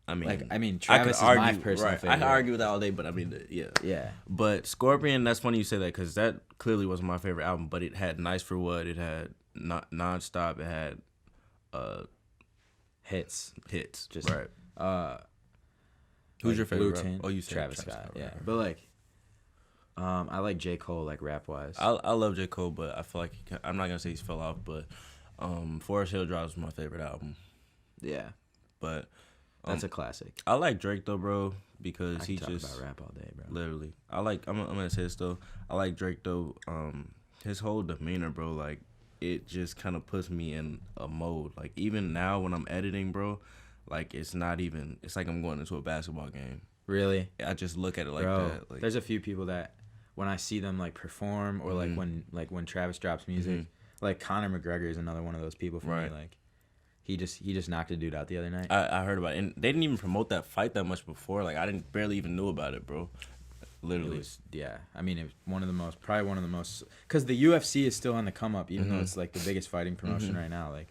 I mean, Travis is my personal favorite. I can argue with that all day, but I mean, yeah. Yeah. But Scorpion, that's funny you say that because that clearly was my favorite album. But it had Nice for What, it had Nonstop, it had hits, just right. Who's like your favorite? Tint, Oh, you said Travis Scott. Yeah, right. But like, I like J. Cole, like rap wise. I love J. Cole, but I feel like I'm not gonna say he's fell off, but Forest Hill Drive was my favorite album. Yeah, but that's a classic. I like Drake though, bro, because he talk just about rap all day, bro. Literally, I'm gonna say this though. I like Drake though. His whole demeanor, bro, like it just kind of puts me in a mode. Like even now when I'm editing, bro, like it's like I'm going into a basketball game. Really? I just look at it like bro, that. Like, there's a few people that when I see them like perform or like when Travis drops music, like Conor McGregor is another one of those people for me. Like he just knocked a dude out the other night. I heard about it, and they didn't even promote that fight that much before. Like I barely even knew about it, bro. Literally. I mean, it was probably one of the most, because the UFC is still on the come up, even though it's like the biggest fighting promotion right now. Like,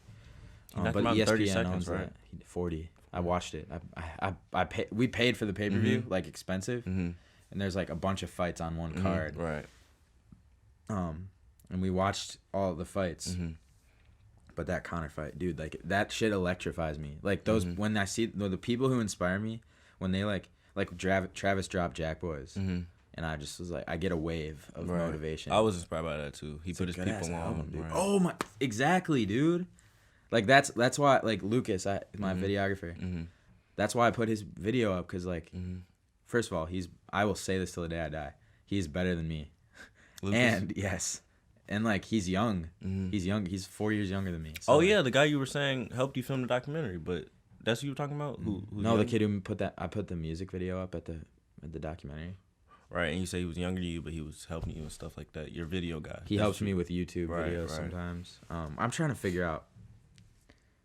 but ESPN 30 seconds, owns right? that. 40. I watched it. We paid for the pay per view, like expensive, and there's like a bunch of fights on one card. Right. And we watched all of the fights. But that Conor fight, dude, like that shit electrifies me. Like those when I see the people who inspire me, when they like Travis dropped Jack Boys, and I just was like, I get a wave of motivation. I was inspired by that too. He put his people on. Dude. Right. Oh my, exactly, dude. Like that's why, like Lucas, my videographer. That's why I put his video up, because like, first of all, I will say this till the day I die. He's better than me, Lucas? And yes. And like he's young, he's young. He's 4 years younger than me. So oh yeah, the guy you were saying helped you film the documentary, but that's who you were talking about. Who's no, young? The kid who I put the music video up at the documentary. Right, and you say he was younger than you, but he was helping you and stuff like that. Your video guy. He helps me with YouTube videos sometimes. I'm trying to figure out,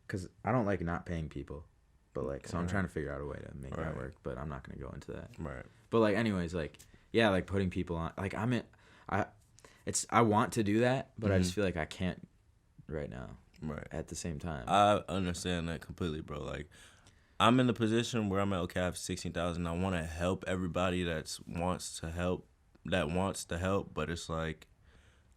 because I don't like not paying people, but like so I'm trying to figure out a way to make that work. But I'm not gonna go into that. Right. But like anyways, like yeah, like putting people on. Like I want to do that, but I just feel like I can't right now. Right. At the same time. I understand that completely, bro. Like, I'm in the position where I'm at, okay, I have 16,000. I want to help everybody that wants to help, but it's like,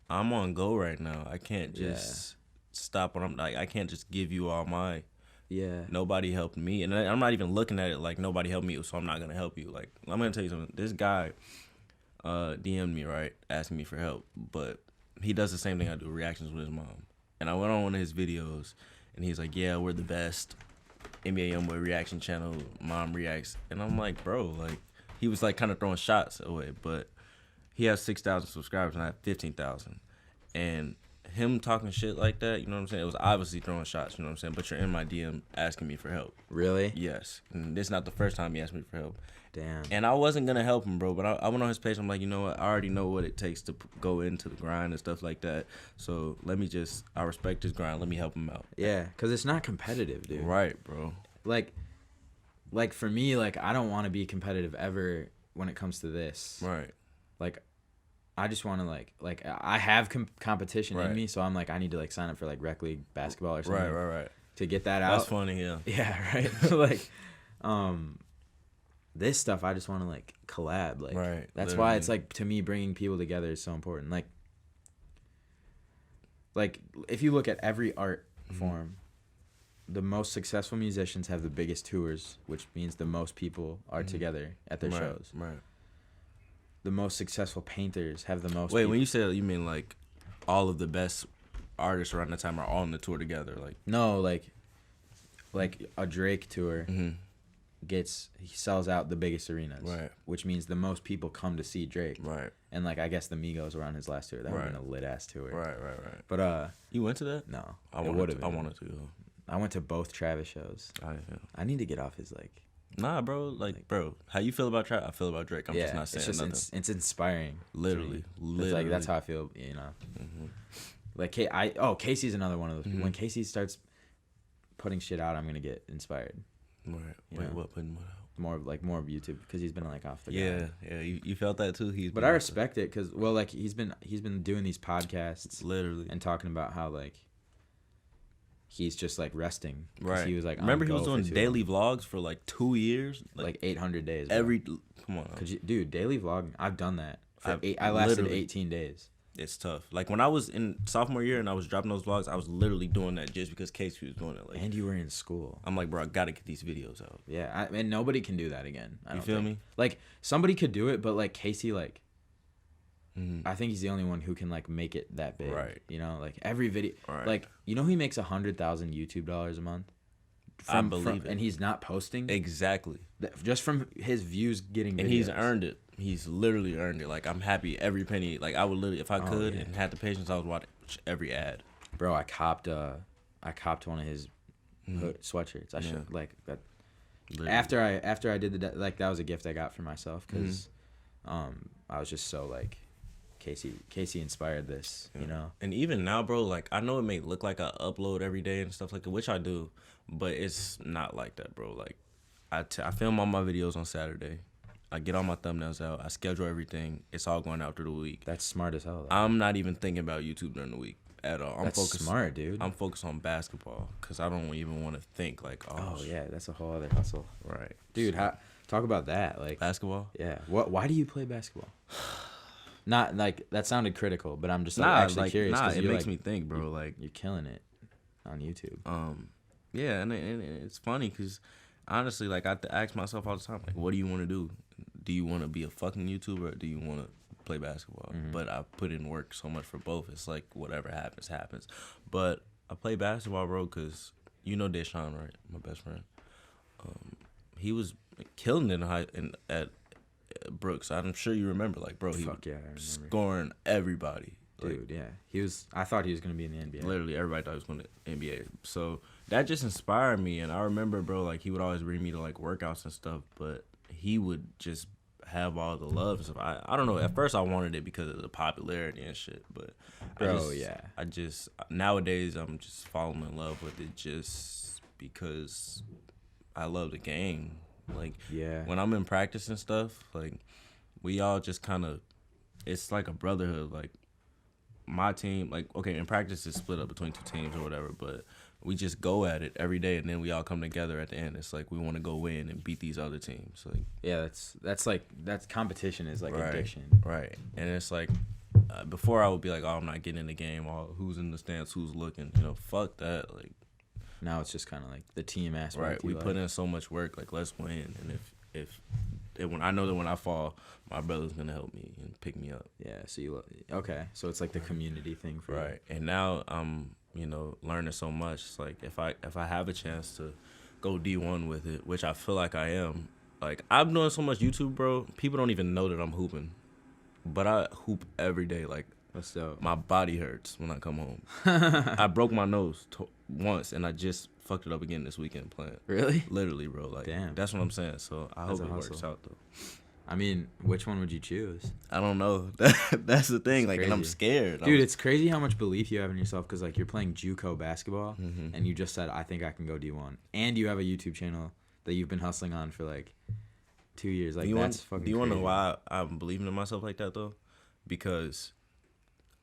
I'm on go right now. I can't just stop what I'm like. I can't just give you all my. Yeah. Nobody helped me. And I'm not even looking at it like nobody helped me, so I'm not going to help you. Like, I'm going to tell you something. This guy DM'd me, right, asking me for help, but he does the same thing I do, reactions with his mom. And I went on one of his videos, and he's like, yeah, we're the best NBA Youngboy reaction channel, mom reacts. And I'm like, bro, like, he was like kind of throwing shots away, but he has 6,000 subscribers, and I have 15,000. And him talking shit like that, you know what I'm saying, it was obviously throwing shots, you know what I'm saying, but you're in my DM asking me for help. Really? Yes. And this is not the first time he asked me for help. Damn. And I wasn't going to help him, bro, but I went on his page. I'm like, you know what? I already know what it takes to go into the grind and stuff like that. So I respect his grind. Let me help him out. Yeah, because it's not competitive, dude. Right, bro. Like for me, like, I don't want to be competitive ever when it comes to this. Right. Like, I just want to, like I have competition in me, so I'm like, I need to, like, sign up for, like, rec league basketball or something. Right. To get that out. That's funny, yeah. Yeah, right? Like, this stuff I just want to like collab, like that's why it's like, to me, bringing people together is so important. Like if you look at every art form, the most successful musicians have the biggest tours, which means the most people are together at their shows. Right. The most successful painters have the most. Wait, when you say that, you mean like all of the best artists around the time are all on the tour together, like? No, like a Drake tour. he sells out the biggest arenas, right? Which means the most people come to see Drake, right? And like I guess the Migos were on his last tour. That would have been a lit ass tour, right. But you went to that? No, I wanted to. I went to both Travis shows. I need to get off his like. Nah, bro. Like, bro, how you feel about Travis? I feel about Drake. I'm just not saying nothing. It's inspiring. Literally. It's like that's how I feel. You know. Mm-hmm. Like Casey's another one of those. Mm-hmm. When Casey starts putting shit out, I'm gonna get inspired. Right. Wait, what putting what out? More of YouTube because he's been like off the ground. Yeah. You felt that too. But I respect it because like he's been doing these podcasts literally and talking about how like he's just like resting. Right. He was like remember he was doing daily vlogs for like 2 years, like 800 days. Bro. Come on. Dude, daily vlogging. I've done that. I lasted 18 days. It's tough. Like when I was in sophomore year and I was dropping those vlogs, I was literally doing that just because Casey was doing it. Like, and you were in school. I'm like, bro, I gotta get these videos out. Yeah, and nobody can do that again. You feel me? Like somebody could do it, but like Casey, like, I think he's the only one who can like make it that big. Right. You know, like every video, like you know, he makes $100,000 YouTube dollars a month. I believe it, and he's not posting. Exactly. Just from his views getting. And he's earned it. He's literally earned it. Like I'm happy every penny. Like I would literally, if I could and had the patience, I would watch every ad. Bro, I copped one of his sweatshirts. I should like that. Literally. After I did that was a gift I got for myself because, I was just so like, Casey inspired this, you know. And even now, bro, like I know it may look like I upload every day and stuff like that, which I do, but it's not like that, bro. Like I film all my videos on Saturday. I get all my thumbnails out. I schedule everything. It's all going out through the week. That's smart as hell. I'm not even thinking about YouTube during the week at all. That's smart, dude. I'm focused on basketball because I don't even want to think like, oh yeah, that's a whole other hustle. Right, dude. Talk about that, like basketball. Yeah. Why do you play basketball? Not like that sounded critical, but I'm just actually curious. It makes me think, bro. Like you're killing it on YouTube. Yeah, and it's funny because honestly, like I ask myself all the time, like, what do you want to do? Do you want to be a fucking YouTuber or do you want to play basketball? But I put in work so much for both. It's like whatever happens. But I play basketball, bro, because you know Deshaun, right? My best friend. He was killing it at Brooks. I'm sure you remember, like, bro, he was scoring everybody. Dude, yeah. I thought he was going to be in the NBA. Literally, everybody thought he was going to NBA. So that just inspired me. And I remember, bro, like, he would always bring me to, like, workouts and stuff. But he would just have all the love and stuff. I don't know. At first, I wanted it because of the popularity and shit. But, I just nowadays, I'm just falling in love with it just because I love the game. Like, when I'm in practice and stuff, like, we all just kind of, it's like a brotherhood. Like, my team, like, okay, in practice it's split up between two teams or whatever, but we just go at it every day, and then we all come together at the end. It's like we want to go win and beat these other teams. Like, yeah, that's competition is like addiction. Right. And it's like, before I would be like, oh, I'm not getting in the game, or who's in the stands, who's looking, fuck that. Like, now it's just kind of like the team aspect. Right. We put in so much work, like, let's win. And if when I know that when I fall, my brother's gonna help me and pick me up. Yeah. So so it's like the community thing for you. And now I'm learning so much. It's like if I have a chance to go D1 with it, which I feel like I am. Like, I'm doing so much YouTube, bro. People don't even know that I'm hooping, but I hoop every day. Like, that's dope. My body hurts when I come home. I broke my nose once, and I just fucked it up again this weekend playing. Really? Literally, bro. Like, damn. That's what I'm saying. So I hope it works out, though. I mean, which one would you choose? I don't know. That's the thing. Like, and I'm scared. Dude, it's crazy how much belief you have in yourself because, like, you're playing JUCO basketball, and you just said, I think I can go D1. And you have a YouTube channel that you've been hustling on for, like, 2 years. Like, that's fucking crazy. Do you want to know why I'm believing in myself like that, though? Because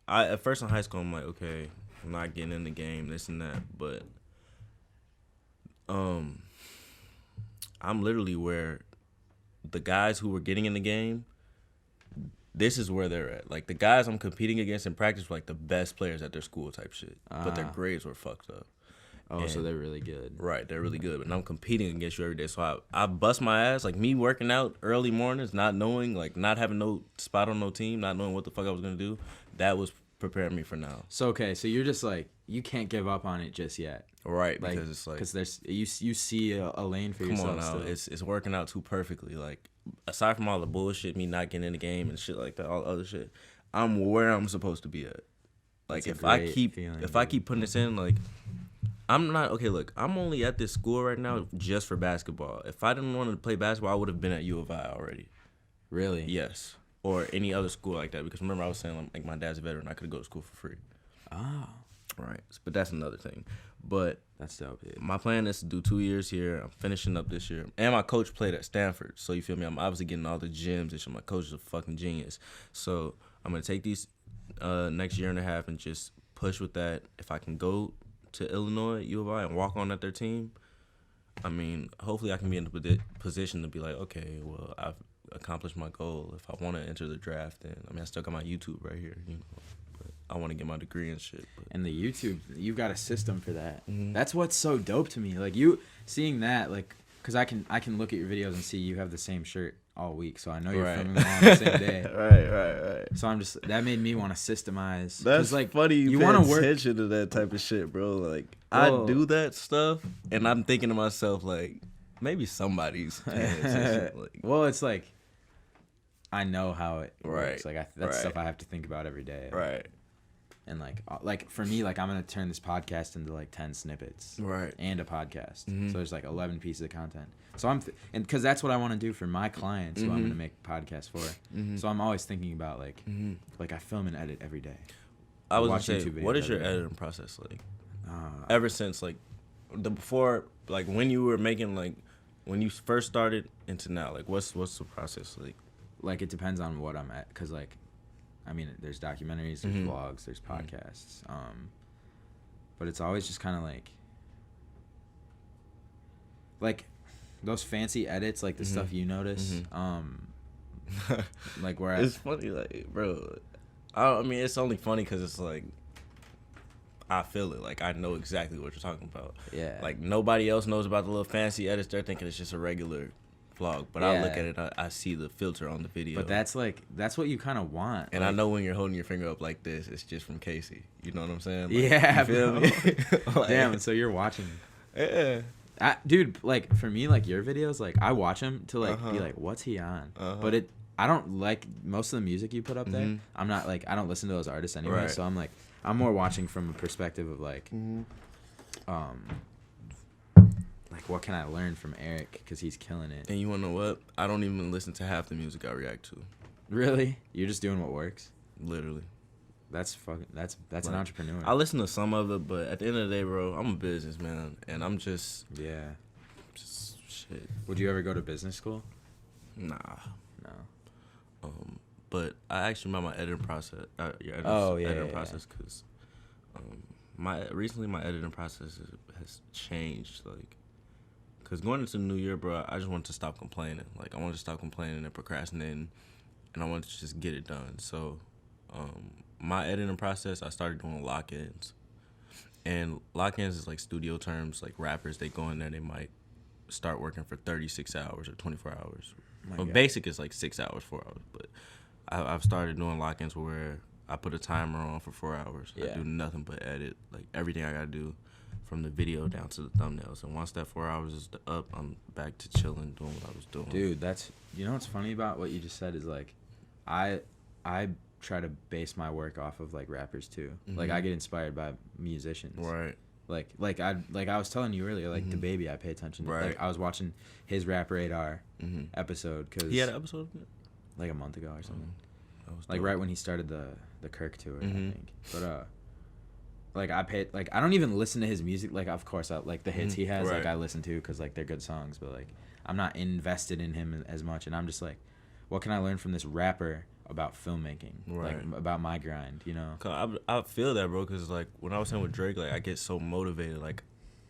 at first in high school, I'm like, okay, I'm not getting in the game, this and that. But I'm literally where the guys who were getting in the game, this is where they're at. Like, the guys I'm competing against in practice were like the best players at their school type shit. But their grades were fucked up. Oh, so they're really good. Right, they're really good. But I'm competing against you every day. So I bust my ass. Like, me working out early mornings, not knowing, like, not having no spot on no team, not knowing what the fuck I was going to do. That was preparing me for now. So okay, so you're just like you can't give up on it just yet. Right, like, because it's like there's you see a lane for yourself. Come on now, it's working out too perfectly. Like aside from all the bullshit, me not getting in the game and shit like that, all the other shit, I'm where I'm supposed to be at. Like if I keep putting this in, like I'm not okay. Look, I'm only at this school right now just for basketball. If I didn't want to play basketball, I would have been at U of I already. Really? Yes. Or any other school like that. Because remember I was saying like my dad's a veteran, I could go to school for free. Oh. Right. But that's another thing. But that's dope. Yeah. My plan is to do 2 years here. I'm finishing up this year. And my coach played at Stanford. So you feel me? I'm obviously getting all the gyms and shit. My coach is a fucking genius. So I'm gonna take these next year and a half and just push with that. If I can go to Illinois, U of I, and walk on at their team, I mean, hopefully I can be in the position to be like, okay, well, I've accomplished my goal. If I want to enter the draft, then I mean, I still got my YouTube right here, you know. But I want to get my degree and shit. But. And the YouTube, you've got a system for that. Mm-hmm. That's what's so dope to me. Like you seeing that, like, cause I can look at your videos and see you have the same shirt all week, so I know you're filming them on the same day. Right. So I'm just that made me want to systemize. That's like funny. You want to work attention to that type of shit, bro. Like I do that stuff, and I'm thinking to myself like, maybe somebody's paying attention. Like, well, it's like I know how it works. Right. Like that's stuff I have to think about every day. Right. And like for me, like I'm gonna turn this podcast into like 10 snippets. Right. And a podcast. Mm-hmm. So there's like 11 pieces of content. So and because that's what I want to do for my clients, who I'm gonna make podcasts for. Mm-hmm. So I'm always thinking about like I film and edit every day. I was gonna say, what is your editing process like? Ever since like before, like when you were making like when you first started into now, like what's the process like? Like it depends on what I'm at, cause like, I mean, there's documentaries, there's vlogs, there's podcasts, but it's always just kind of like those fancy edits, like the stuff you notice, like where it's funny, like bro, I mean it's only funny because it's like I feel it, like I know exactly what you're talking about. Yeah. Like nobody else knows about the little fancy edits. They're thinking it's just a regular vlog, but I look at it, I see the filter on the video. But that's what you kind of want. And I know when you're holding your finger up like this, it's just from Casey. You know what I'm saying? Like, yeah, you feel me? Like, damn, so you're watching. Yeah. Dude, like for me, like your videos, like I watch them to like be like, what's he on? But I don't like most of the music you put up there. I'm not like, I don't listen to those artists anyway. Right. So I'm like, I'm more watching from a perspective of like, like what can I learn from Eric, because he's killing it. And you wanna know what? I don't even listen to half the music I react to. Really? You're just doing what works? Literally. That's like, an entrepreneur. I listen to some of it, but at the end of the day, bro, I'm a businessman, and I'm just shit. Would you ever go to business school? Nah. No. But I actually about my editing process. Editing process, because recently my editing process has changed, like. Because going into the new year, bro, I just wanted to stop complaining. Like, I wanted to stop complaining and procrastinating, and I wanted to just get it done. So, my editing process, I started doing lock-ins. And lock-ins is like studio terms. Like, rappers, they go in there, they might start working for 36 hours or 24 hours. Basic is like 6 hours, 4 hours. But I've started doing lock-ins where I put a timer on for 4 hours. Yeah. I do nothing but edit. Like, everything I got to do, from the video down to the thumbnails. And once that 4 hours is up, I'm back to chilling, doing what I was doing. Dude, that's, you know what's funny about what you just said is like, I try to base my work off of like rappers too. Like I get inspired by musicians. Right. Like I was telling you earlier, like DaBaby, I pay attention to. Right. Like I was watching his Rap Radar episode, cause he had an episode like a month ago or something. Like right when he started the Kirk tour, I think. But like I don't even listen to his music. Like of course, like the hits he has, like I listen to because like they're good songs. But like I'm not invested in him as much, and I'm just like, what can I learn from this rapper about filmmaking? Like about my grind, you know? I feel that, bro, because like when I was saying with Drake, like I get so motivated. Like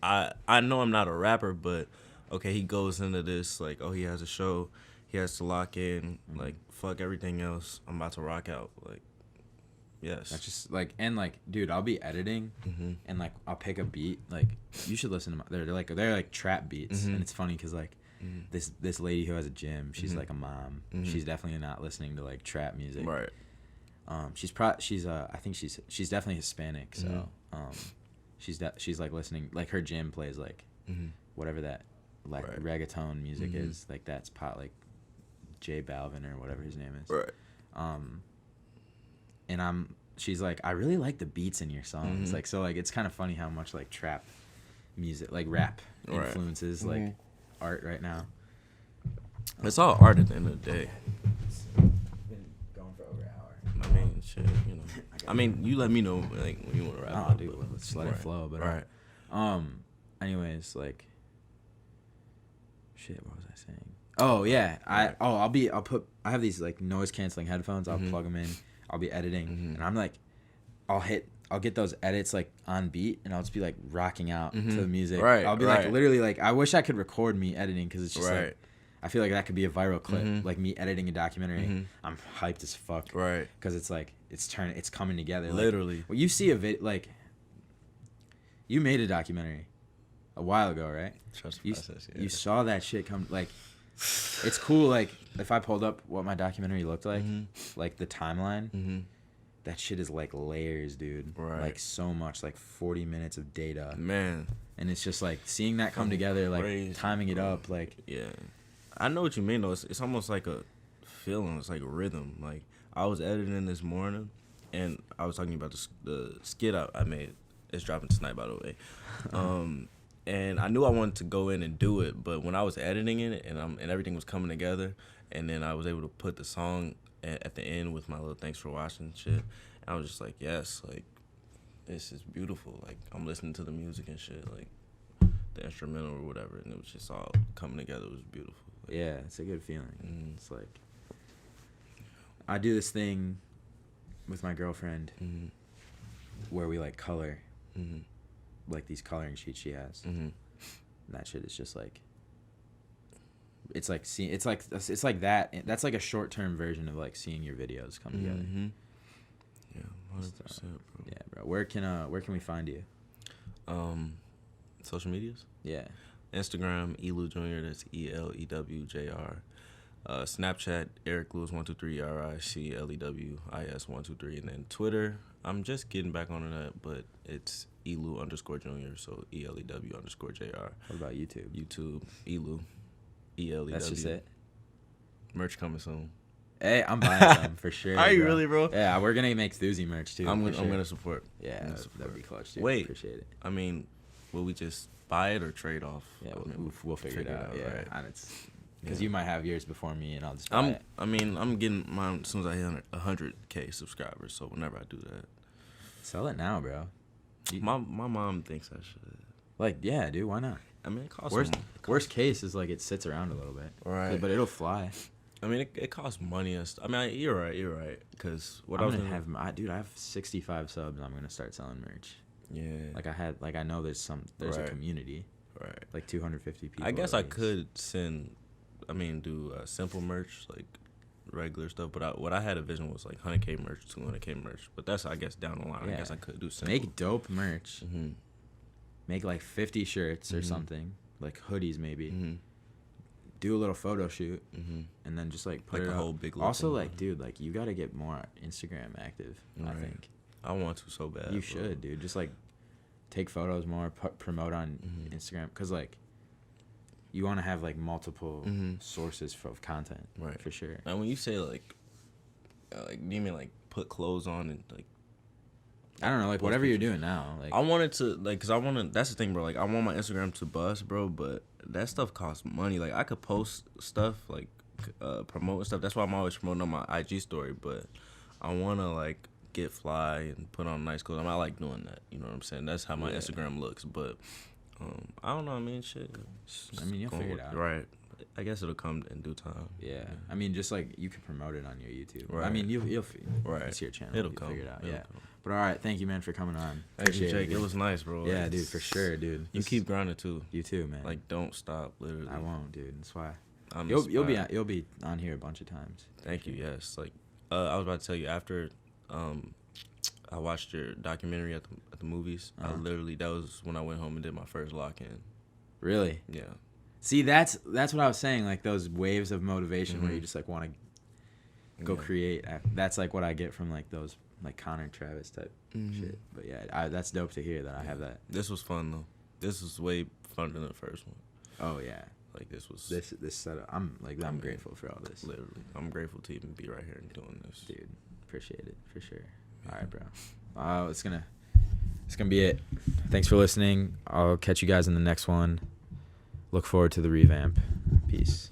I know I'm not a rapper, but okay, he goes into this like, oh, he has a show, he has to lock in, like fuck everything else, I'm about to rock out, like. Yes. That's just like, and like, dude, I'll be editing and like I'll pick a beat. Like, you should listen to they're like trap beats, and it's funny because like this lady who has a gym, she's like a mom. She's definitely not listening to like trap music. Right. She's I think she's definitely Hispanic. So she's like listening, like her gym plays like whatever that like reggaeton music is, like that's like J Balvin or whatever his name is. Right. And she's like, I really like the beats in your songs. Like, so like it's kind of funny how much like trap music, like rap influences like art right now. It's all art at the end of the day. Been going for over an hour. I mean, shit, you know. I mean, you let me know like when you want to wrap up. Dude, let's let it flow. But anyways, like, shit, what was I saying? Oh yeah, I have these like noise canceling headphones. I'll plug them in. I'll be editing, and I'm like, I'll get those edits like on beat, and I'll just be like rocking out to the music. Right. I'll be like literally like, I wish I could record me editing, because it's just like, I feel like that could be a viral clip, like me editing a documentary. I'm hyped as fuck, right? Because it's like it's coming together. Literally, like, well, you see a like, you made a documentary a while ago, right? Trust the process. You saw that shit come. Like, it's cool. Like, if I pulled up what my documentary looked like, like the timeline, that shit is like layers, dude. Right. Like so much, like 40 minutes of data, man. And it's just like seeing that come together, like crazy, timing it up, like yeah. I know what you mean though. It's almost like a feeling. It's like a rhythm. Like, I was editing this morning, and I was talking about the skit I made. It's dropping tonight, by the way. And I knew I wanted to go in and do it, but when I was editing it and everything was coming together, and then I was able to put the song at the end with my little thanks for watching shit, and I was just like, yes, like, this is beautiful. Like, I'm listening to the music and shit, like the instrumental or whatever, and it was just all coming together. It was beautiful. Like, yeah, it's a good feeling. It's like, I do this thing with my girlfriend where we like color, like these coloring sheets she has, and that shit is just like, it's like that. That's like a short term version of like seeing your videos come together. Yeah, 100%, bro. Yeah, bro. Where can we find you? Social medias? Yeah. Instagram, Elew Jr. That's ELEWJR. Snapchat, Eric Lewis 123 RICLEWIS 123, and then Twitter. I'm just getting back on that, but it's Elew_Jr. So ELEW_JR. What about YouTube? YouTube, Elew, ELEW. That's just it. Merch coming soon. Hey, I'm buying some for sure. Are you really, bro? Yeah, we're gonna make Thuzy merch too. I'm gonna support. Yeah, that'd be clutch, dude. Wait, appreciate it. I mean, will we just buy it or trade off? Yeah, we'll figure it out. Yeah, right. and it's because you might have yours before me, and I'll just buy it. I mean, I'm getting mine as soon as I hit 100K subscribers. So whenever I do that, sell it now, bro. My mom thinks I should. Like, yeah, dude. Why not? I mean, it costs. Worst case is like it sits around a little bit, right? But it'll fly. I mean, it costs money and stuff. I mean, you're right. Because I have 65 subs. I'm gonna start selling merch. Yeah. I know there's a community. Right. Like 250 people. I guess I could do simple merch, like regular stuff. But what I had a vision was like 100K merch, 200K merch. But that's, I guess, down the line. Yeah. I guess I could do simple. Make dope merch. Make like 50 shirts or something, like hoodies maybe. Do a little photo shoot, and then just like put like it a whole big. Also, like, dude, like you gotta get more Instagram active. Right. I think I want to so bad. You should, dude. Just like take photos more, promote on Instagram, because like you want to have like multiple sources of content, right? For sure. And when you say like do you mean like put clothes on and like? I don't know, like whatever you're doing now. Like, I wanted to, like, cause I want to. That's the thing, bro. Like, I want my Instagram to buzz, bro. But that stuff costs money. Like, I could post stuff, like, promote stuff. That's why I'm always promoting on my IG story. But I want to like get fly and put on nice clothes. I like doing that. You know what I'm saying? That's how my Instagram looks. But I don't know. I mean, shit. I mean, you'll figure it out. Right. I guess it'll come in due time. Yeah. I mean, just like you can promote it on your YouTube. Right. I mean, you'll right. It's your channel. It'll come. Figure it out. It'll come. Come. But all right, thank you, man, for coming on. Thank you, Jake. It was nice, bro. Yeah, dude, for sure, dude. You keep grinding too. You too, man. Like, don't stop, literally. I won't, dude. That's why. You'll be on here a bunch of times. Thank you. Yes. Like, I was about to tell you after, I watched your documentary at the movies. I literally, that was when I went home and did my first lock-in. Really? Yeah. See, that's what I was saying. Like those waves of motivation where you just like want to go create. That's like what I get from like those like Connor and Travis type shit. But yeah, that's dope to hear that I have that. This was fun though. This was way funner than the first one. Oh yeah. Like this setup. I'm grateful for all this. Literally, I'm grateful to even be right here and doing this. Dude, appreciate it for sure. All right, bro. It's gonna be it. Thanks for listening. I'll catch you guys in the next one. Look forward to the revamp. Peace.